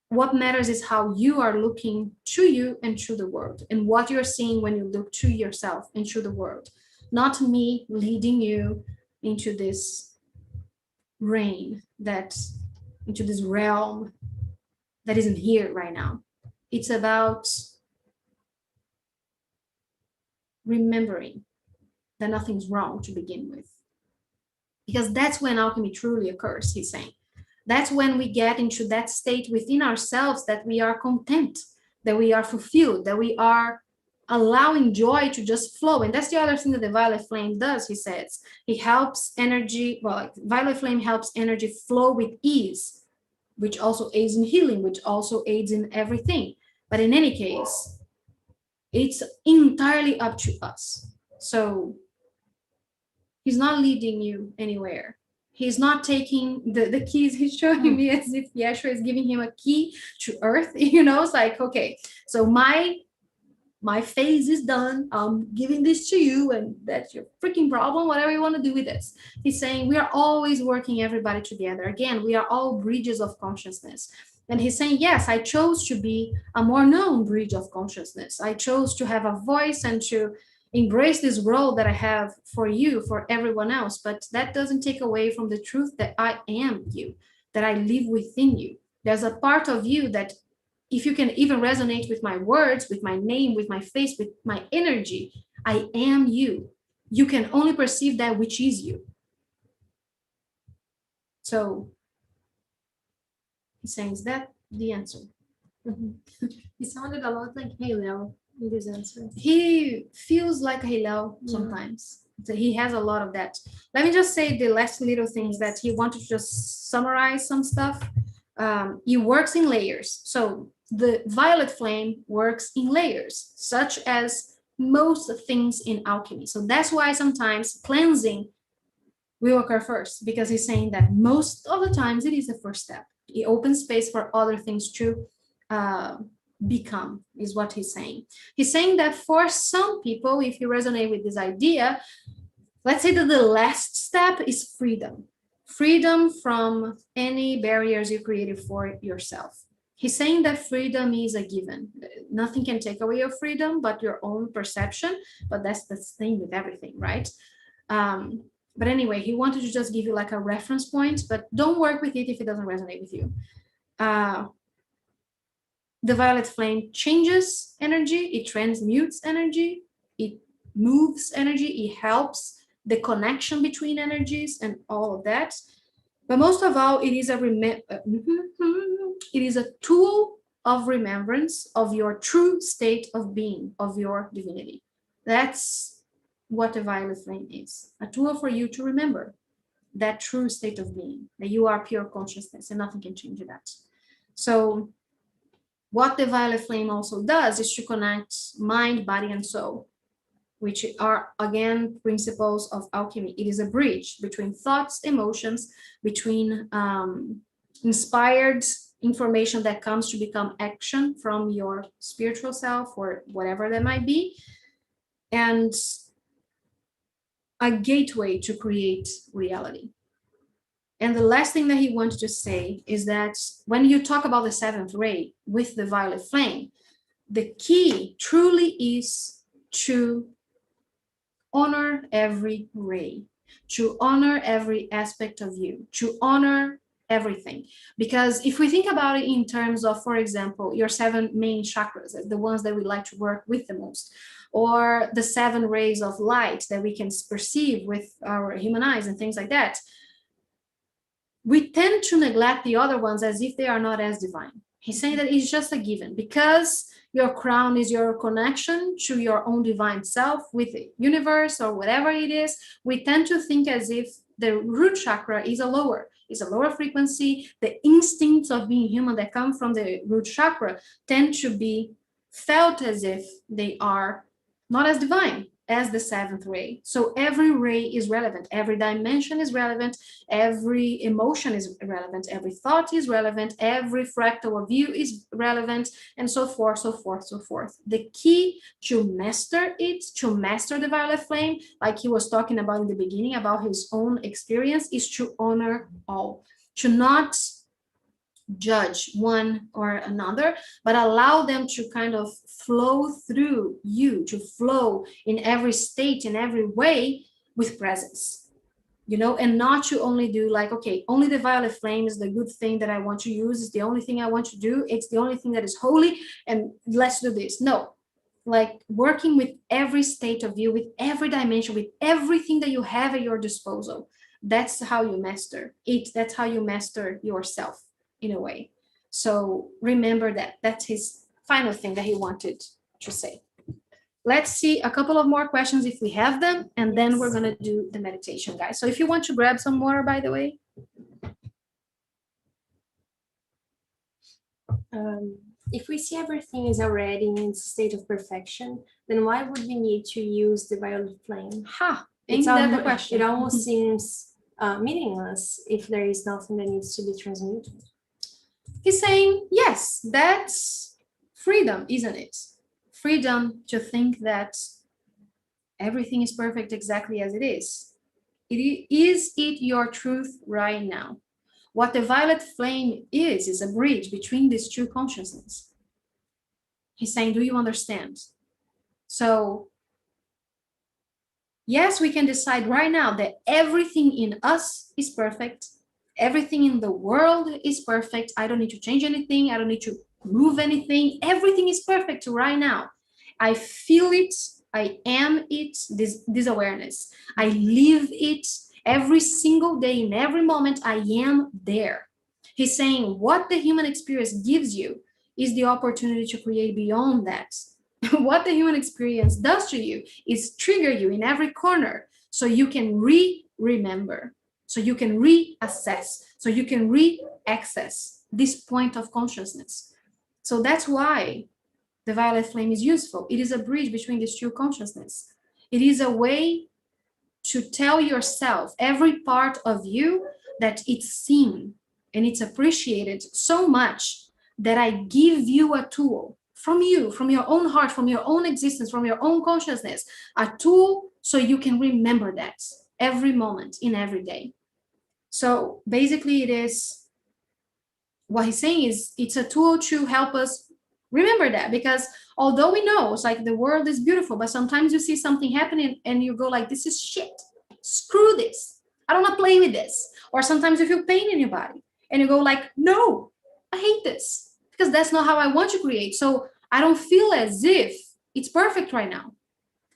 Speaker 1: what matters is how you are looking to you and to the world, and what you're seeing when you look to yourself and to the world, not me leading you into this reign, that into this realm that isn't here right now. It's about remembering that nothing's wrong to begin with, because that's when alchemy truly occurs, he's saying. That's when we get into that state within ourselves that we are content, that we are fulfilled, that we are allowing joy to just flow. And that's the other thing that the violet flame does, he says. It helps energy, well, violet flame helps energy flow with ease, which also aids in healing, which also aids in everything. But in any case, it's entirely up to us. So he's not leading you anywhere. He's not taking the keys he's showing me as if Yeshua is giving him a key to earth. It's like, okay, so my phase is done. I'm giving this to you, and that's your freaking problem, whatever you want to do with this. He's saying we are always working everybody together. Again, we are all bridges of consciousness. And he's saying, yes, I chose to be a more known bridge of consciousness. I chose to have a voice and to embrace this role that I have for you, for everyone else. But that doesn't take away from the truth that I am you, that I live within you. There's a part of you that, if you can even resonate with my words, with my name, with my face, with my energy, I am you. You can only perceive that which is you. So he's saying, is that the answer?
Speaker 2: He sounded a lot like Halo in this answer.
Speaker 1: He feels like a Hillel sometimes. So he has a lot of that. Let me just say the last little things that he wanted to just summarize some stuff. It works in layers. So the violet flame works in layers, such as most things in alchemy. So that's why sometimes cleansing will occur first, because he's saying that most of the times it is the first step. It opens space for other things to become, is what he's saying. He's saying that for some people, if you resonate with this idea, let's say that the last step is freedom. Freedom from any barriers you created for yourself. He's saying that freedom is a given. Nothing can take away your freedom but your own perception. But that's the thing with everything, right? But anyway, he wanted to just give you like a reference point, but don't work with it if it doesn't resonate with you. The violet flame changes energy, it transmutes energy, it moves energy, it helps the connection between energies and all of that. But most of all, it is it is a tool of remembrance of your true state of being, of your divinity. That's what the violet flame is, a tool for you to remember that true state of being, that you are pure consciousness and nothing can change that. So what the violet flame also does is to connect mind, body, and soul, which are again principles of alchemy. It is a bridge between thoughts, emotions, between inspired information that comes to become action from your spiritual self or whatever that might be, and a gateway to create reality. And the last thing that he wanted to say is that when you talk about the seventh ray with the violet flame, the key truly is to honor every ray, to honor every aspect of you, to honor everything. Because if we think about it in terms of, for example, your seven main chakras, the ones that we like to work with the most, or the seven rays of light that we can perceive with our human eyes and things like that, we tend to neglect the other ones as if they are not as divine. He's saying that it's just a given because your crown is your connection to your own divine self with the universe or whatever it is. We tend to think as if the root chakra is a lower frequency. The instincts of being human that come from the root chakra tend to be felt as if they are not as divine as the seventh ray. So every ray is relevant, every dimension is relevant, every emotion is relevant, every thought is relevant, every fractal of you is relevant, and so forth, so forth, so forth. The key to master it, to master the violet flame, like he was talking about in the beginning about his own experience, is to honor all, to not judge one or another, but allow them to kind of flow through you, to flow in every state, in every way with presence, and not to only do like, okay, only the violet flame is the good thing that I want to use, it's the only thing I want to do, it's the only thing that is holy, and let's do this. No, like working with every state of you, with every dimension, with everything that you have at your disposal. That's how you master it. That's how you master yourself in a way. So remember that. That's his final thing that he wanted to say. Let's see a couple of more questions if we have them, and then we're going to do the meditation, guys. So if you want to grab some water, by the way.
Speaker 2: If we see everything is already in its state of perfection, then why would we need to use the violet flame?
Speaker 1: Ain't that the question?
Speaker 2: It almost seems meaningless if there is nothing that needs to be transmuted.
Speaker 1: He's saying, yes, that's freedom, isn't it? Freedom to think that everything is perfect exactly as it is. Is it your truth right now? What the violet flame is a bridge between these two consciousnesses. He's saying, do you understand? So, yes, we can decide right now that everything in us is perfect. Everything in the world is perfect. I don't need to change anything. I don't need to move anything. Everything is perfect right now. I feel it. I am it, this awareness. I live it every single day, in every moment. I am there. He's saying what the human experience gives you is the opportunity to create beyond that. What the human experience does to you is trigger you in every corner so you can remember, so you can reassess, so you can re-access this point of consciousness. So that's why the violet flame is useful. It is a bridge between these two consciousness. It is a way to tell yourself, every part of you, that it's seen and it's appreciated so much that I give you a tool from you, from your own heart, from your own existence, from your own consciousness, a tool so you can remember that every moment in every day. So basically it is, what he's saying is it's a tool to help us remember that, because although we know it's like the world is beautiful, but sometimes you see something happening and you go like, this is shit, screw this, I don't want to play with this. Or sometimes you feel pain in your body and you go like, no, I hate this because that's not how I want to create. So I don't feel as if it's perfect right now.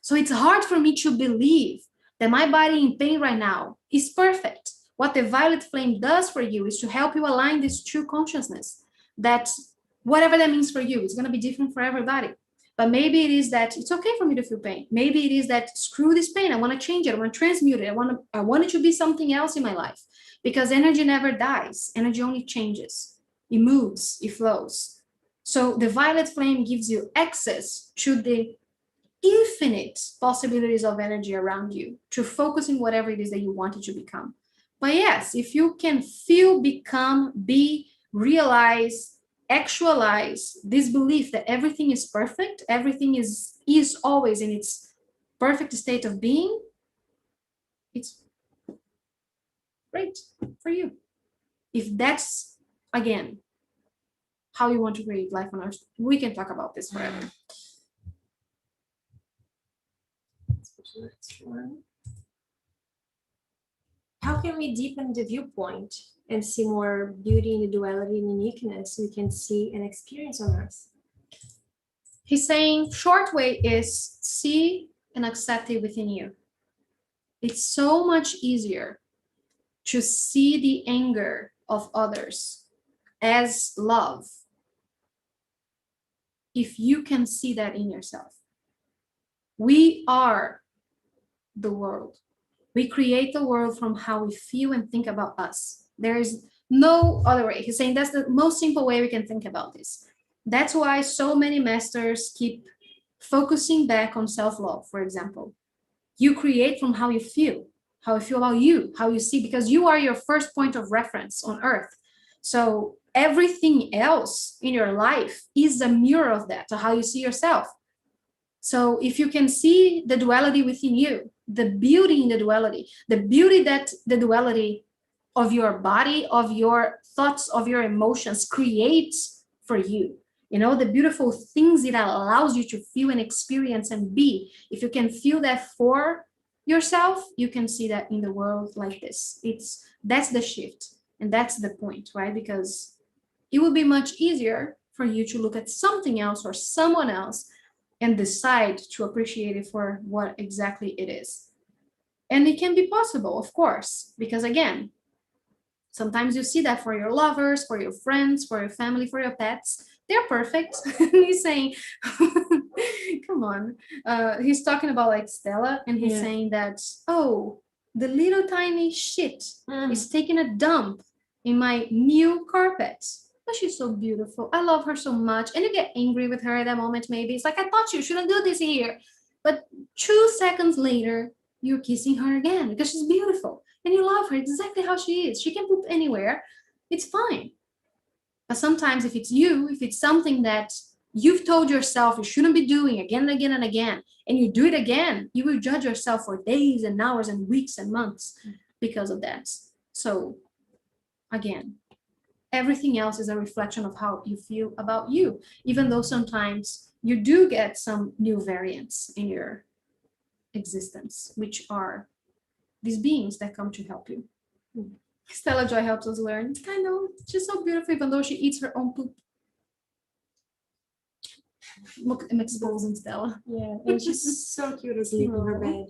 Speaker 1: So it's hard for me to believe that my body in pain right now is perfect. What the violet flame does for you is to help you align this true consciousness, that whatever that means for you, it's going to be different for everybody. But maybe it is that it's okay for me to feel pain. Maybe it is that screw this pain. I want to change it. I want to transmute it. I want it to be something else in my life, because energy never dies. Energy only changes. It moves, it flows. So the violet flame gives you access to the infinite possibilities of energy around you to focus in whatever it is that you want it to become. But yes, if you can feel, become, be, realize, actualize this belief that everything is perfect, everything is always in its perfect state of being, it's great for you. If that's, again, how you want to create life on earth, we can talk about this forever.
Speaker 2: Next one. How can we deepen the viewpoint and see more beauty in the duality and uniqueness we can see and experience on Earth?
Speaker 1: He's saying short way is see and accept it within you. It's so much easier to see the anger of others as love if you can see that in yourself. We are the world. We create the world from how we feel and think about us. There is no other way. He's saying that's the most simple way we can think about this. That's why so many masters keep focusing back on self-love, for example. You create from how you feel about you, how you see, because you are your first point of reference on earth. So everything else in your life is a mirror of that, to how you see yourself. So if you can see the duality within you, the beauty in the duality, the beauty that the duality of your body, of your thoughts, of your emotions creates for you, the beautiful things it allows you to feel and experience and be. If you can feel that for yourself, you can see that in the world like this. That's the shift, and that's the point, right? Because it will be much easier for you to look at something else or someone else and decide to appreciate it for what exactly it is. And it can be possible, of course, because again, sometimes you see that for your lovers, for your friends, for your family, for your pets. They're perfect. He's saying, come on. He's talking about like Stella, and he's saying that, oh, the little tiny shit is taking a dump in my new carpet. But she's so beautiful. I love her so much. And you get angry with her at that moment, maybe. It's like, I thought you shouldn't do this here. But 2 seconds later, you're kissing her again because she's beautiful and you love her exactly how she is. She can poop anywhere. It's fine. But sometimes if it's something that you've told yourself you shouldn't be doing again and again and again, and you do it again, you will judge yourself for days and hours and weeks and months because of that. So again, everything else is a reflection of how you feel about you, even though sometimes you do get some new variants in your existence, which are these beings that come to help you. Stella Joy helps us learn. I know, she's so beautiful, even though she eats her own poop. Look, I'm exposing Stella.
Speaker 2: Yeah, and she's so cute asleep in her bed.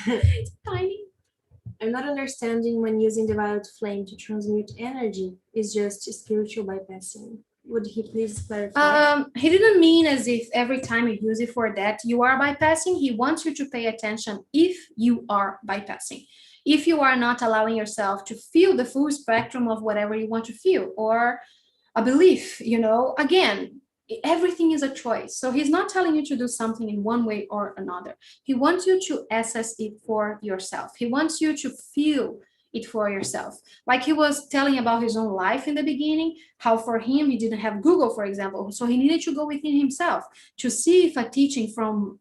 Speaker 1: It's tiny.
Speaker 2: I'm not understanding when using the violet flame to transmute energy is just spiritual bypassing. Would he please clarify?
Speaker 1: He didn't mean as if every time you use it for that, you are bypassing. He wants you to pay attention if you are bypassing. If you are not allowing yourself to feel the full spectrum of whatever you want to feel, or a belief, again, everything is a choice. So he's not telling you to do something in one way or another. He wants you to assess it for yourself. He wants you to feel it for yourself. Like he was telling about his own life in the beginning, how for him, he didn't have Google, for example. So he needed to go within himself to see if a teaching from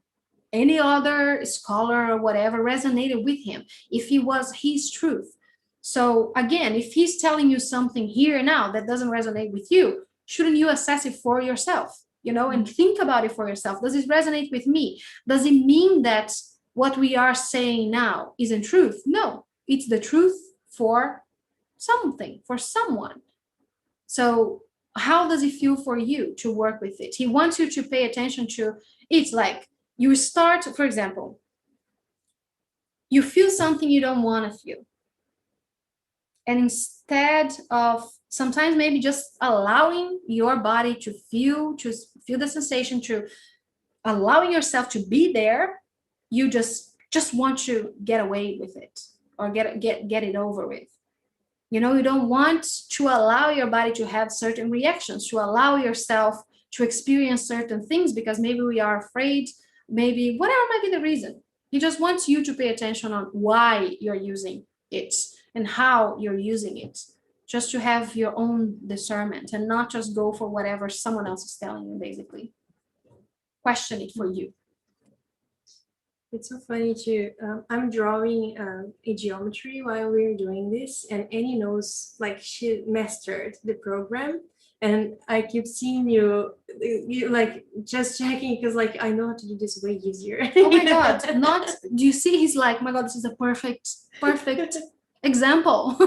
Speaker 1: any other scholar or whatever resonated with him, if it was his truth. So again, if he's telling you something here now that doesn't resonate with you, shouldn't you assess it for yourself, and think about it for yourself? Does it resonate with me? Does it mean that what we are saying now isn't truth? No, it's the truth for something, for someone. So how does it feel for you to work with it? He wants you to pay attention to, it's like, you start, for example, you feel something you don't want to feel. And instead of sometimes maybe just allowing your body to feel the sensation, to allowing yourself to be there, you just want to get away with it or get it over with. You know, you don't want to allow your body to have certain reactions, to allow yourself to experience certain things because maybe we are afraid, maybe whatever might be the reason. He just wants you to pay attention on why you're using it and how you're using it, just to have your own discernment and not just go for whatever someone else is telling you, basically. Question it for you.
Speaker 2: It's so funny to, I'm drawing a geometry while we're doing this, and Annie knows, like, she mastered the program, and I keep seeing you like just checking because, like, I know how to do this way easier.
Speaker 1: Oh my God, not, do you see? He's like, oh my God, this is a perfect example.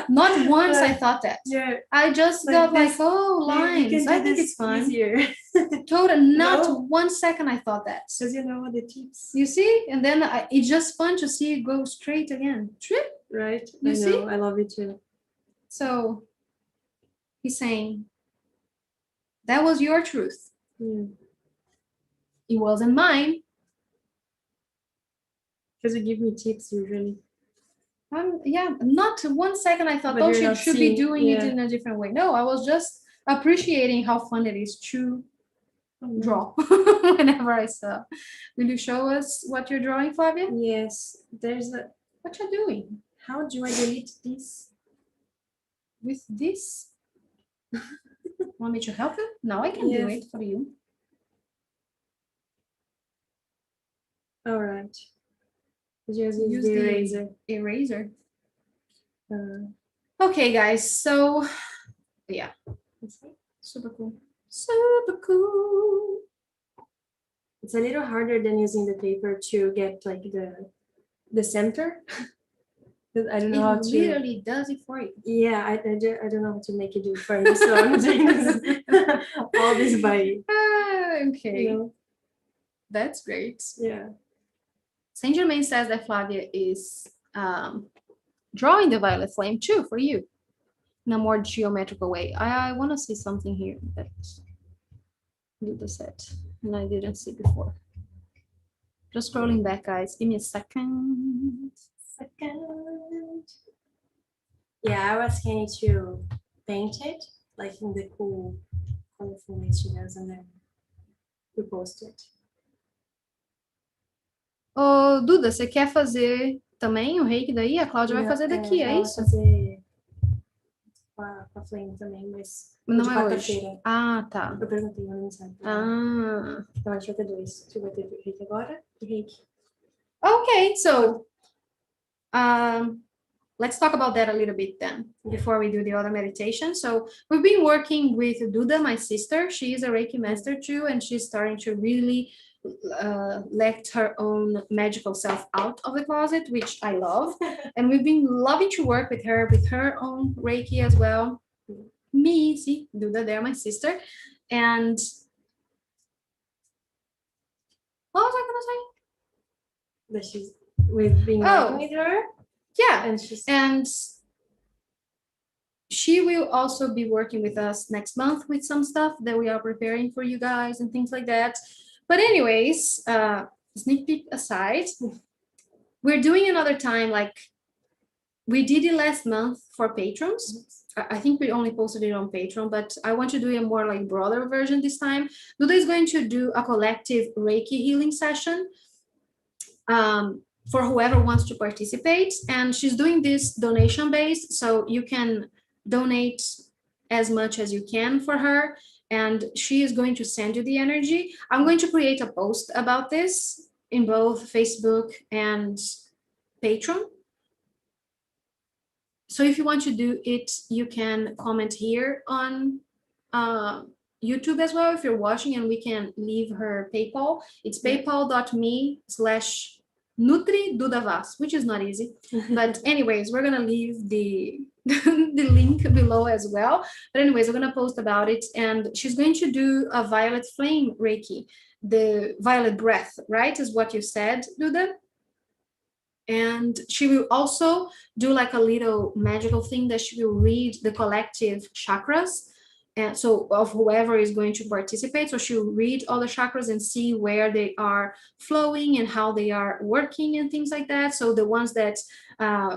Speaker 1: Not once I thought that.
Speaker 2: Yeah.
Speaker 1: I just
Speaker 2: Like
Speaker 1: got
Speaker 2: this,
Speaker 1: like, oh, lines. I think it's fun.
Speaker 2: Easier.
Speaker 1: Totally, not
Speaker 2: No.
Speaker 1: 1 second I thought that.
Speaker 2: Because you know the tips.
Speaker 1: You see? And then it's just fun to see it go straight again. Trip.
Speaker 2: Right?
Speaker 1: You see?
Speaker 2: I love it too.
Speaker 1: So he's saying, that was your truth. It wasn't mine.
Speaker 2: Because you give me tips usually.
Speaker 1: Yeah, not 1 second I thought,
Speaker 2: But
Speaker 1: oh,
Speaker 2: you're
Speaker 1: she should be doing it in a different way. No, I was just appreciating how fun it is to draw whenever I saw. Will you show us what you're drawing, Flavia?
Speaker 2: Yes, there's a.
Speaker 1: What you're doing?
Speaker 2: How do I delete this?
Speaker 1: With this? Want me to help you? No, I can do it for you.
Speaker 2: All right. Just use the eraser.
Speaker 1: Eraser. Okay, guys. So, yeah, super cool. Super cool.
Speaker 2: It's a little harder than using the paper to get like the center. I don't know how to.
Speaker 1: It literally does it for you.
Speaker 2: Yeah, I don't know how to make it do it for me. So I'm doing this, all this by.
Speaker 1: Okay.
Speaker 2: You know?
Speaker 1: That's great.
Speaker 2: Yeah.
Speaker 1: Saint Germain says that Flavia is drawing the violet flame too for you in a more geometrical way. I want to see something here that you just said and I didn't see before. Just scrolling back, guys. Give me a second.
Speaker 2: Yeah, I was scanning to paint it like in the cool, colorful way she does, and then we post it.
Speaker 1: Ô, Duda, você quer fazer também o reiki daí? A Cláudia vai fazer daqui, é isso?
Speaker 2: Vai fazer com a Flame também, mas
Speaker 1: não
Speaker 2: de
Speaker 1: é hoje. Ah, tá.
Speaker 2: Eu perguntei no mensagem.
Speaker 1: Ah.
Speaker 2: Então a gente vai ter dois. Você vai ter reiki agora e reiki.
Speaker 1: Okay, so let's talk about that a little bit then before we do the other meditation. So we've been working with Duda, my sister. She is a Reiki master too, and she's starting to really let her own magical self out of the closet, which I love. And we've been loving to work with her own Reiki as well. Me, see, Duda there, my sister. And what was I gonna say?
Speaker 2: That we've been working with her.
Speaker 1: Yeah, and she will also be working with us next month with some stuff that we are preparing for you guys and things like that. But anyways, sneak peek aside, we're doing another time, like we did it last month for patrons. I think we only posted it on Patreon, but I want to do a more like broader version this time. Duda is going to do a collective Reiki healing session for whoever wants to participate. And she's doing this donation based, so you can donate as much as you can for her. And she is going to send you the energy. I'm going to create a post about this in both Facebook and Patreon. So if you want to do it, you can comment here on YouTube as well if you're watching, and we can leave her PayPal. It's paypal.me/NutriDudavas, which is not easy. But anyways, we're gonna leave the the link below as well. But anyways, we're gonna post about it, and she's going to do a violet flame Reiki the violet breath, right? Is what you said, Duda. And she will also do like a little magical thing that she will read the collective chakras, and so of whoever is going to participate. So she'll read all the chakras and see where they are flowing and how they are working and things like that. So the ones that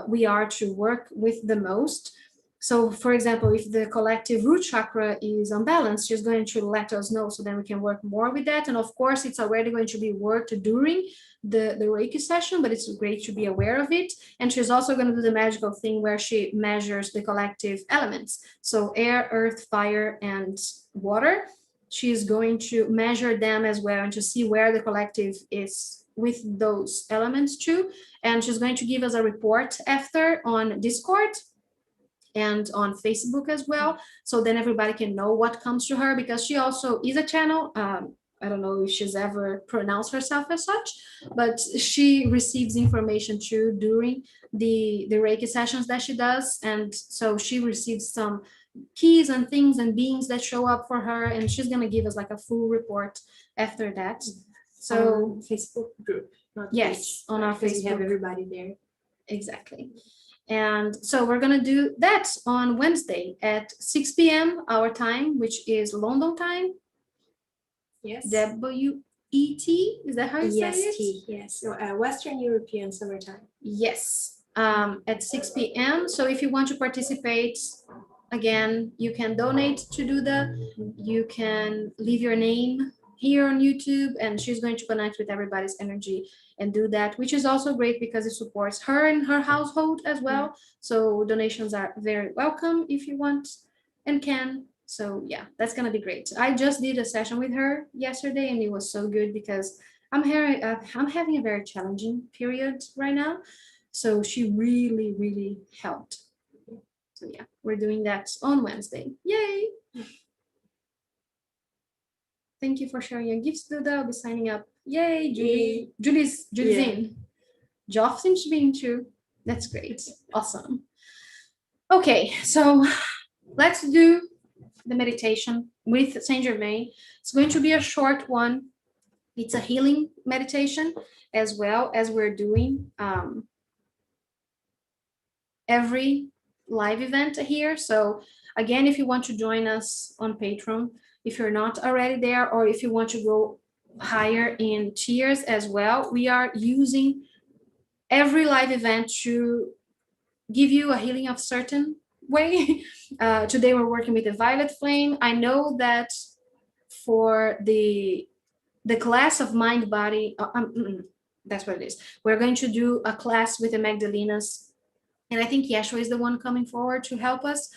Speaker 1: we are to work with the most. So for example, if the collective root chakra is unbalanced, she's going to let us know, so then we can work more with that. And of course, it's already going to be worked during the Reiki session, but it's great to be aware of it. And she's also going to do the magical thing where she measures the collective elements. So air, earth, fire, and water. She's going to measure them as well and to see where the collective is with those elements too. And she's going to give us a report after on Discord and on Facebook as well. So then everybody can know what comes to her, because she also is a channel. I don't know if she's ever pronounced herself as such, but she receives information too during the Reiki sessions that she does. And so she receives some keys and things and beings that show up for her, and she's going to give us like a full report after that. So
Speaker 2: Facebook group, not
Speaker 1: yes,
Speaker 2: page,
Speaker 1: on our
Speaker 2: because we have
Speaker 1: Facebook.
Speaker 2: everybody there.
Speaker 1: Exactly. And so we're going to do that on Wednesday at 6 p.m. our time, which is London time.
Speaker 2: Yes.
Speaker 1: WET, is that how you say it?
Speaker 2: EST, yes. So, Western European Summertime.
Speaker 1: Yes, at 6 p.m. So if you want to participate, again, you can donate to do that. You can leave your name here on YouTube, and she's going to connect with everybody's energy and do that, which is also great because it supports her and her household as well. So donations are very welcome if you want and can. So yeah, that's gonna be great. I just did a session with her yesterday, and it was so good because I'm having a very challenging period right now. So she really, really helped. So yeah, we're doing that on Wednesday. Yay! Thank you for sharing your gifts, Duda. I'll be signing up. Yay, Julie. Julie's in. Joff seems to be in too. That's great. Awesome. Okay, so let's do the meditation with Saint Germain. It's going to be a short one. It's a healing meditation, as well as we're doing every live event here. So again, if you want to join us on Patreon, if you're not already there, or if you want to go higher in tiers as well, we are using every live event to give you a healing of certain way. Today we're working with the violet flame. I know that for the class of mind body, that's what it is. We're going to do a class with the Magdalenas, and I think Yeshua is the one coming forward to help us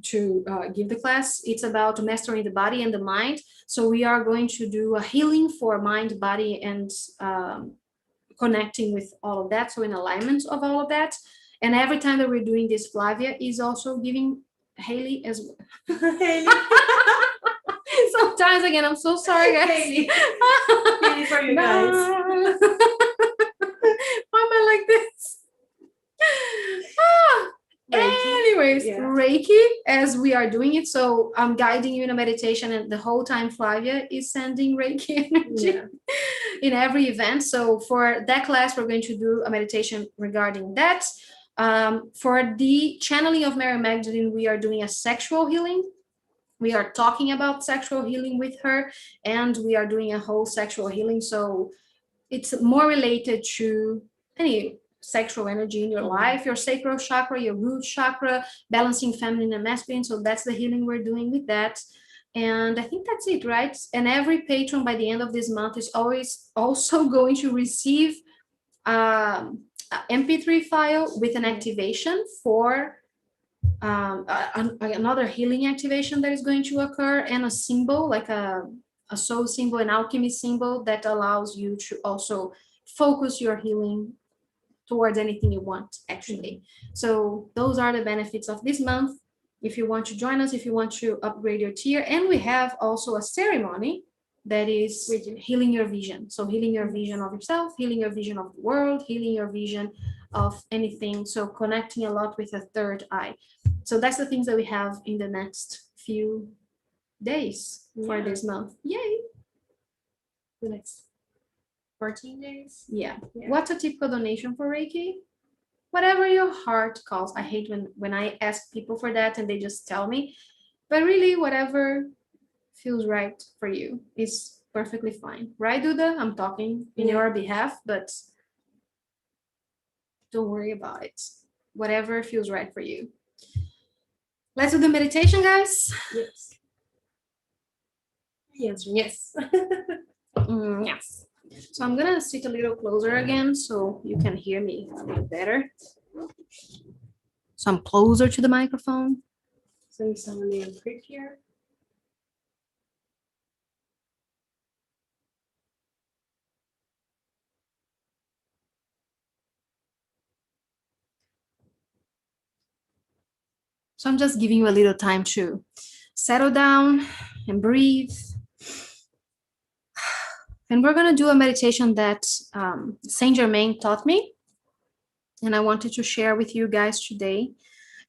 Speaker 1: to give the class. It's about mastering the body and the mind. So we are going to do a healing for mind, body, and connecting with all of that. So in alignment of all of that. And every time that we're doing this, Flavia is also giving Haley as well. Haley. Sometimes again, I'm so sorry, guys. Haley. Haley for you guys. Why am I like this? Anyways, Reiki, as we are doing it. So I'm guiding you in a meditation, and the whole time Flavia is sending Reiki energy in every event. So for that class, we're going to do a meditation regarding that. For the channeling of Mary Magdalene, we are doing a sexual healing. We are talking about sexual healing with her, and we are doing a whole sexual healing. So it's more related to any sexual energy in your life, your sacral chakra, your root chakra, balancing feminine and masculine. So that's the healing we're doing with that. And I think that's it, right? And every patron by the end of this month is always also going to receive an MP3 file with an activation for another healing activation that is going to occur, and a symbol like a soul symbol, an alchemy symbol that allows you to also focus your healing towards anything you want, actually. So those are the benefits of this month. If you want to join us, if you want to upgrade your tier, and we have also a ceremony that is healing your vision. So healing your vision of yourself, healing your vision of the world, healing your vision of anything. So connecting a lot with a third eye. So that's the things that we have in the next few days for this month. Yay!
Speaker 2: the next 14 days.
Speaker 1: Yeah.
Speaker 2: Yeah.
Speaker 1: What's a typical donation for Reiki? Whatever your heart calls. I hate when I ask people for that and they just tell me, but really whatever feels right for you is perfectly fine. Right, Duda? I'm talking in
Speaker 2: Yeah.
Speaker 1: your behalf, but don't worry about it. Whatever feels right for you. Let's do the meditation, guys.
Speaker 2: Yes. Yes. Yes.
Speaker 1: Yes. So I'm gonna sit a little closer again so you can hear me a little better. So I'm closer to the microphone.
Speaker 2: So you sound a little creepier.
Speaker 1: So I'm just giving you a little time to settle down and breathe. And we're gonna do a meditation that Saint Germain taught me, and I wanted to share with you guys today.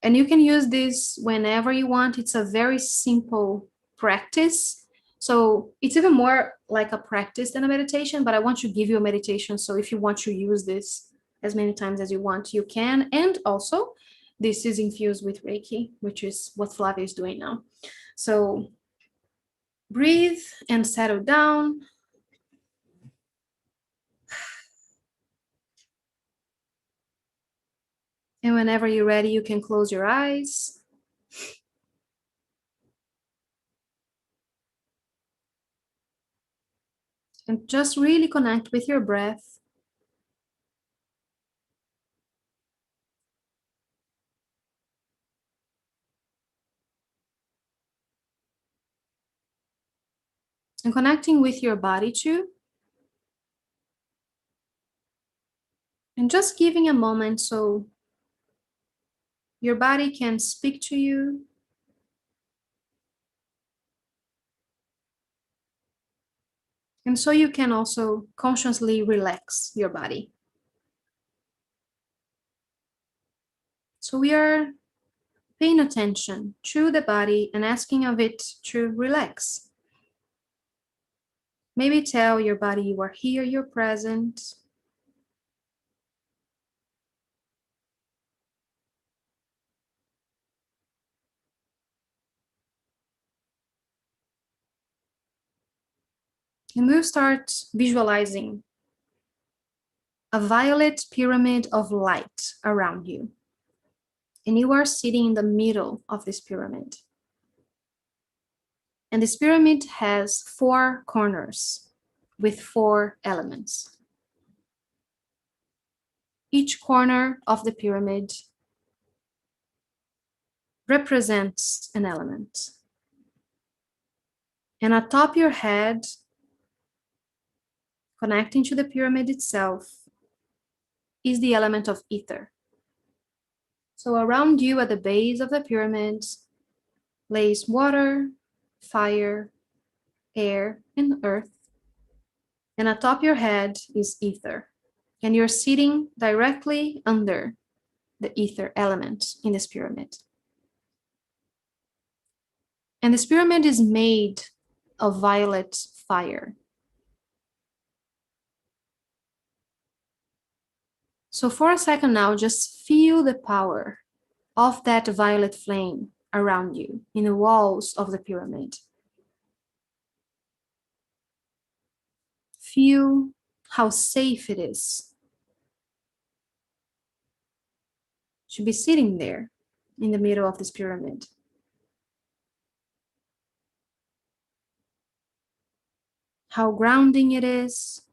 Speaker 1: And you can use this whenever you want. It's a very simple practice. So it's even more like a practice than a meditation, but I want to give you a meditation. So if you want to use this as many times as you want, you can. And also, this is infused with Reiki, which is what Flavia is doing now. So breathe and settle down. And whenever you're ready, you can close your eyes. And just really connect with your breath. And connecting with your body too. And just giving a moment so your body can speak to you. And so you can also consciously relax your body. So we are paying attention to the body and asking of it to relax. Maybe tell your body you are here, you're present. And we'll start visualizing a violet pyramid of light around you. And you are sitting in the middle of this pyramid. And this pyramid has 4 corners with 4 elements. Each corner of the pyramid represents an element. And atop your head, connecting to the pyramid itself, is the element of ether. So around you at the base of the pyramid lays water, fire, air, and earth. And atop your head is ether. And you're sitting directly under the ether element in this pyramid. And this pyramid is made of violet fire. So for a second now, just feel the power of that violet flame around you in the walls of the pyramid. Feel how safe it is to be sitting there in the middle of this pyramid. How grounding it is,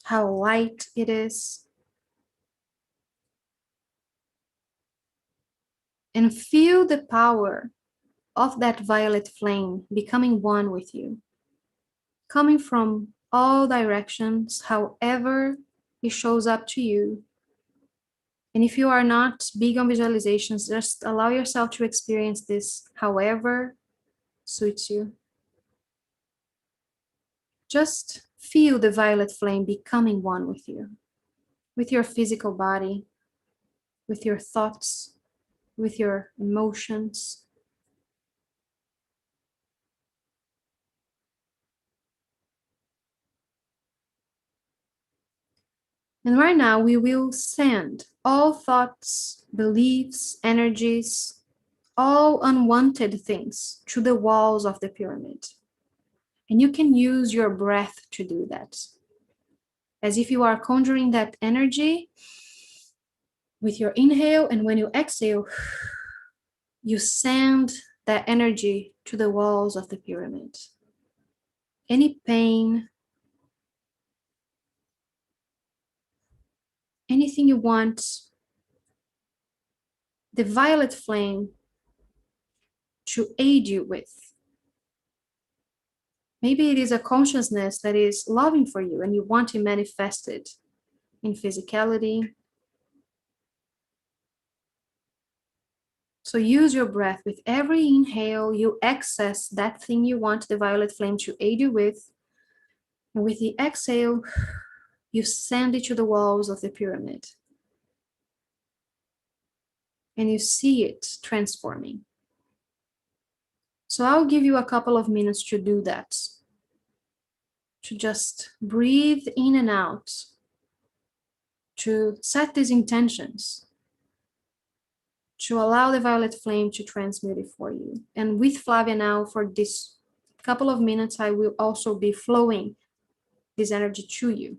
Speaker 1: how light it is. And feel the power of that violet flame becoming one with you, coming from all directions, however it shows up to you. And if you are not big on visualizations, just allow yourself to experience this however suits you. Just feel the violet flame becoming one with your physical body, with your thoughts, with your emotions. And right now, we will send all thoughts, beliefs, energies, all unwanted things to the walls of the pyramid. And you can use your breath to do that. As if you are conjuring that energy with your inhale, and when you exhale, you send that energy to the walls of the pyramid. Any pain, anything you want, the violet flame to aid you with. Maybe it is a consciousness that is loving for you and you want to manifest it in physicality. So use your breath. With every inhale, you access that thing you want the violet flame to aid you with. And with the exhale, you send it to the walls of the pyramid. And you see it transforming. So I'll give you a couple of minutes to do that. To just breathe in and out. To set these intentions. To allow the violet flame to transmute it for you. And with Flavia now, for this couple of minutes, I will also be flowing this energy to you.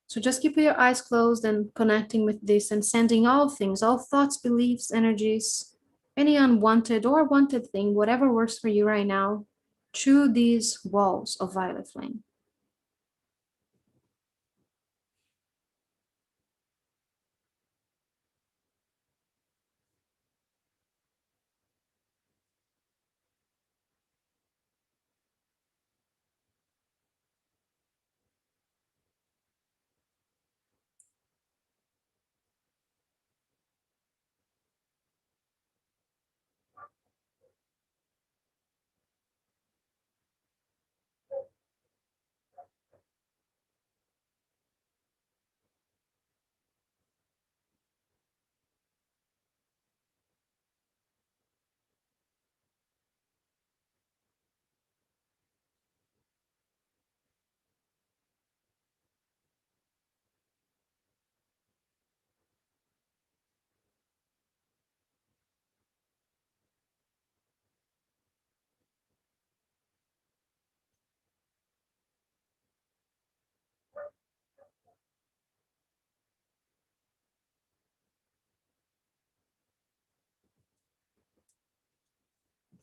Speaker 1: So just keep your eyes closed and connecting with this and sending all things, all thoughts, beliefs, energies, any unwanted or wanted thing, whatever works for you right now, to these walls of violet flame.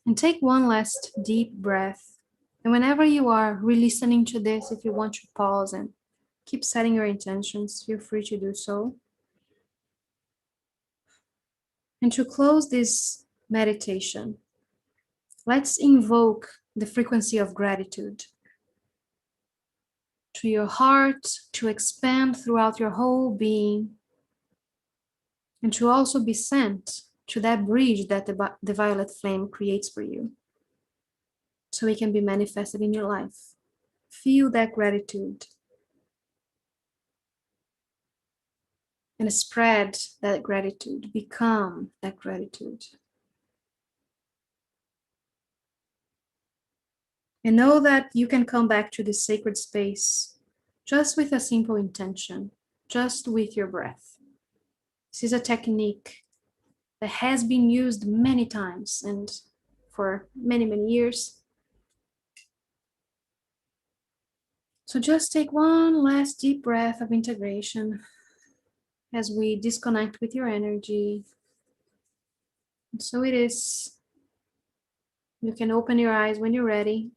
Speaker 1: And take one last deep breath. And whenever you are re-listening to this, if you want to pause and keep setting your intentions, feel free to do so. And to close this meditation, let's invoke the frequency of gratitude to your heart, to expand throughout your whole being, and to also be sent to that bridge that the violet flame creates for you, so it can be manifested in your life. Feel that gratitude and spread that gratitude, become that gratitude. And know that you can come back to this sacred space just with a simple intention, just with your breath. This is a technique that has been used many times and for many, many years. So just take one last deep breath of integration as we disconnect with your energy. And so it is. You can open your eyes when you're ready.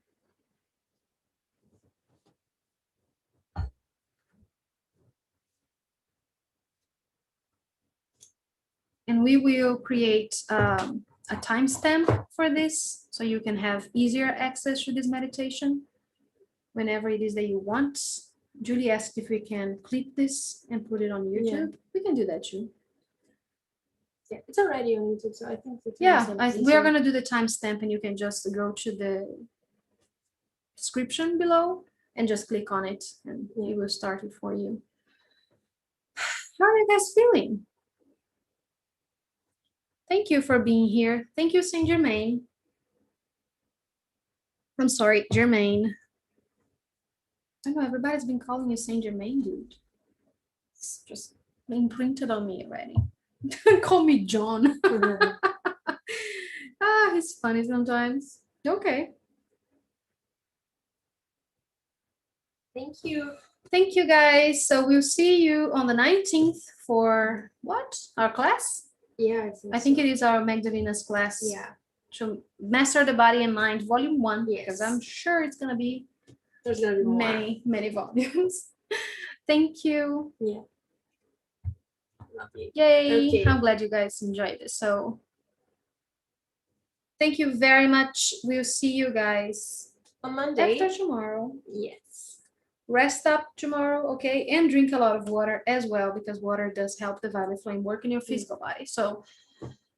Speaker 1: And we will create a timestamp for this so you can have easier access to this meditation whenever it is that you want. Julie asked if we can clip this and put it on YouTube. We can do that too.
Speaker 2: Yeah, it's already on YouTube, so I think
Speaker 1: Yeah, we are going to do the timestamp and you can just go to the description below and just click on it and it will start it for you. How are you guys feeling? Thank you for being here. Thank you, Saint Germain. I'm sorry, Germain. I know everybody's been calling you Saint Germain, dude. It's just imprinted on me already. Call me John. He's funny sometimes. Okay.
Speaker 2: Thank you.
Speaker 1: Thank you guys. So we'll see you on the 19th for what? Our class?
Speaker 2: Yeah,
Speaker 1: I think it is our Magdalena's class.
Speaker 2: Yeah.
Speaker 1: To Master the Body and Mind, Volume 1.
Speaker 2: Yes.
Speaker 1: Because I'm sure it's gonna be
Speaker 2: There's gonna be more.
Speaker 1: many volumes. Thank you.
Speaker 2: Yeah. Love you.
Speaker 1: Yay.
Speaker 2: Okay.
Speaker 1: I'm glad you guys enjoyed this. So thank you very much. We'll see you guys
Speaker 2: On Monday.
Speaker 1: after tomorrow.
Speaker 2: Yes.
Speaker 1: Rest up tomorrow, okay? And drink a lot of water as well, because water does help the valley flame work in your physical body. So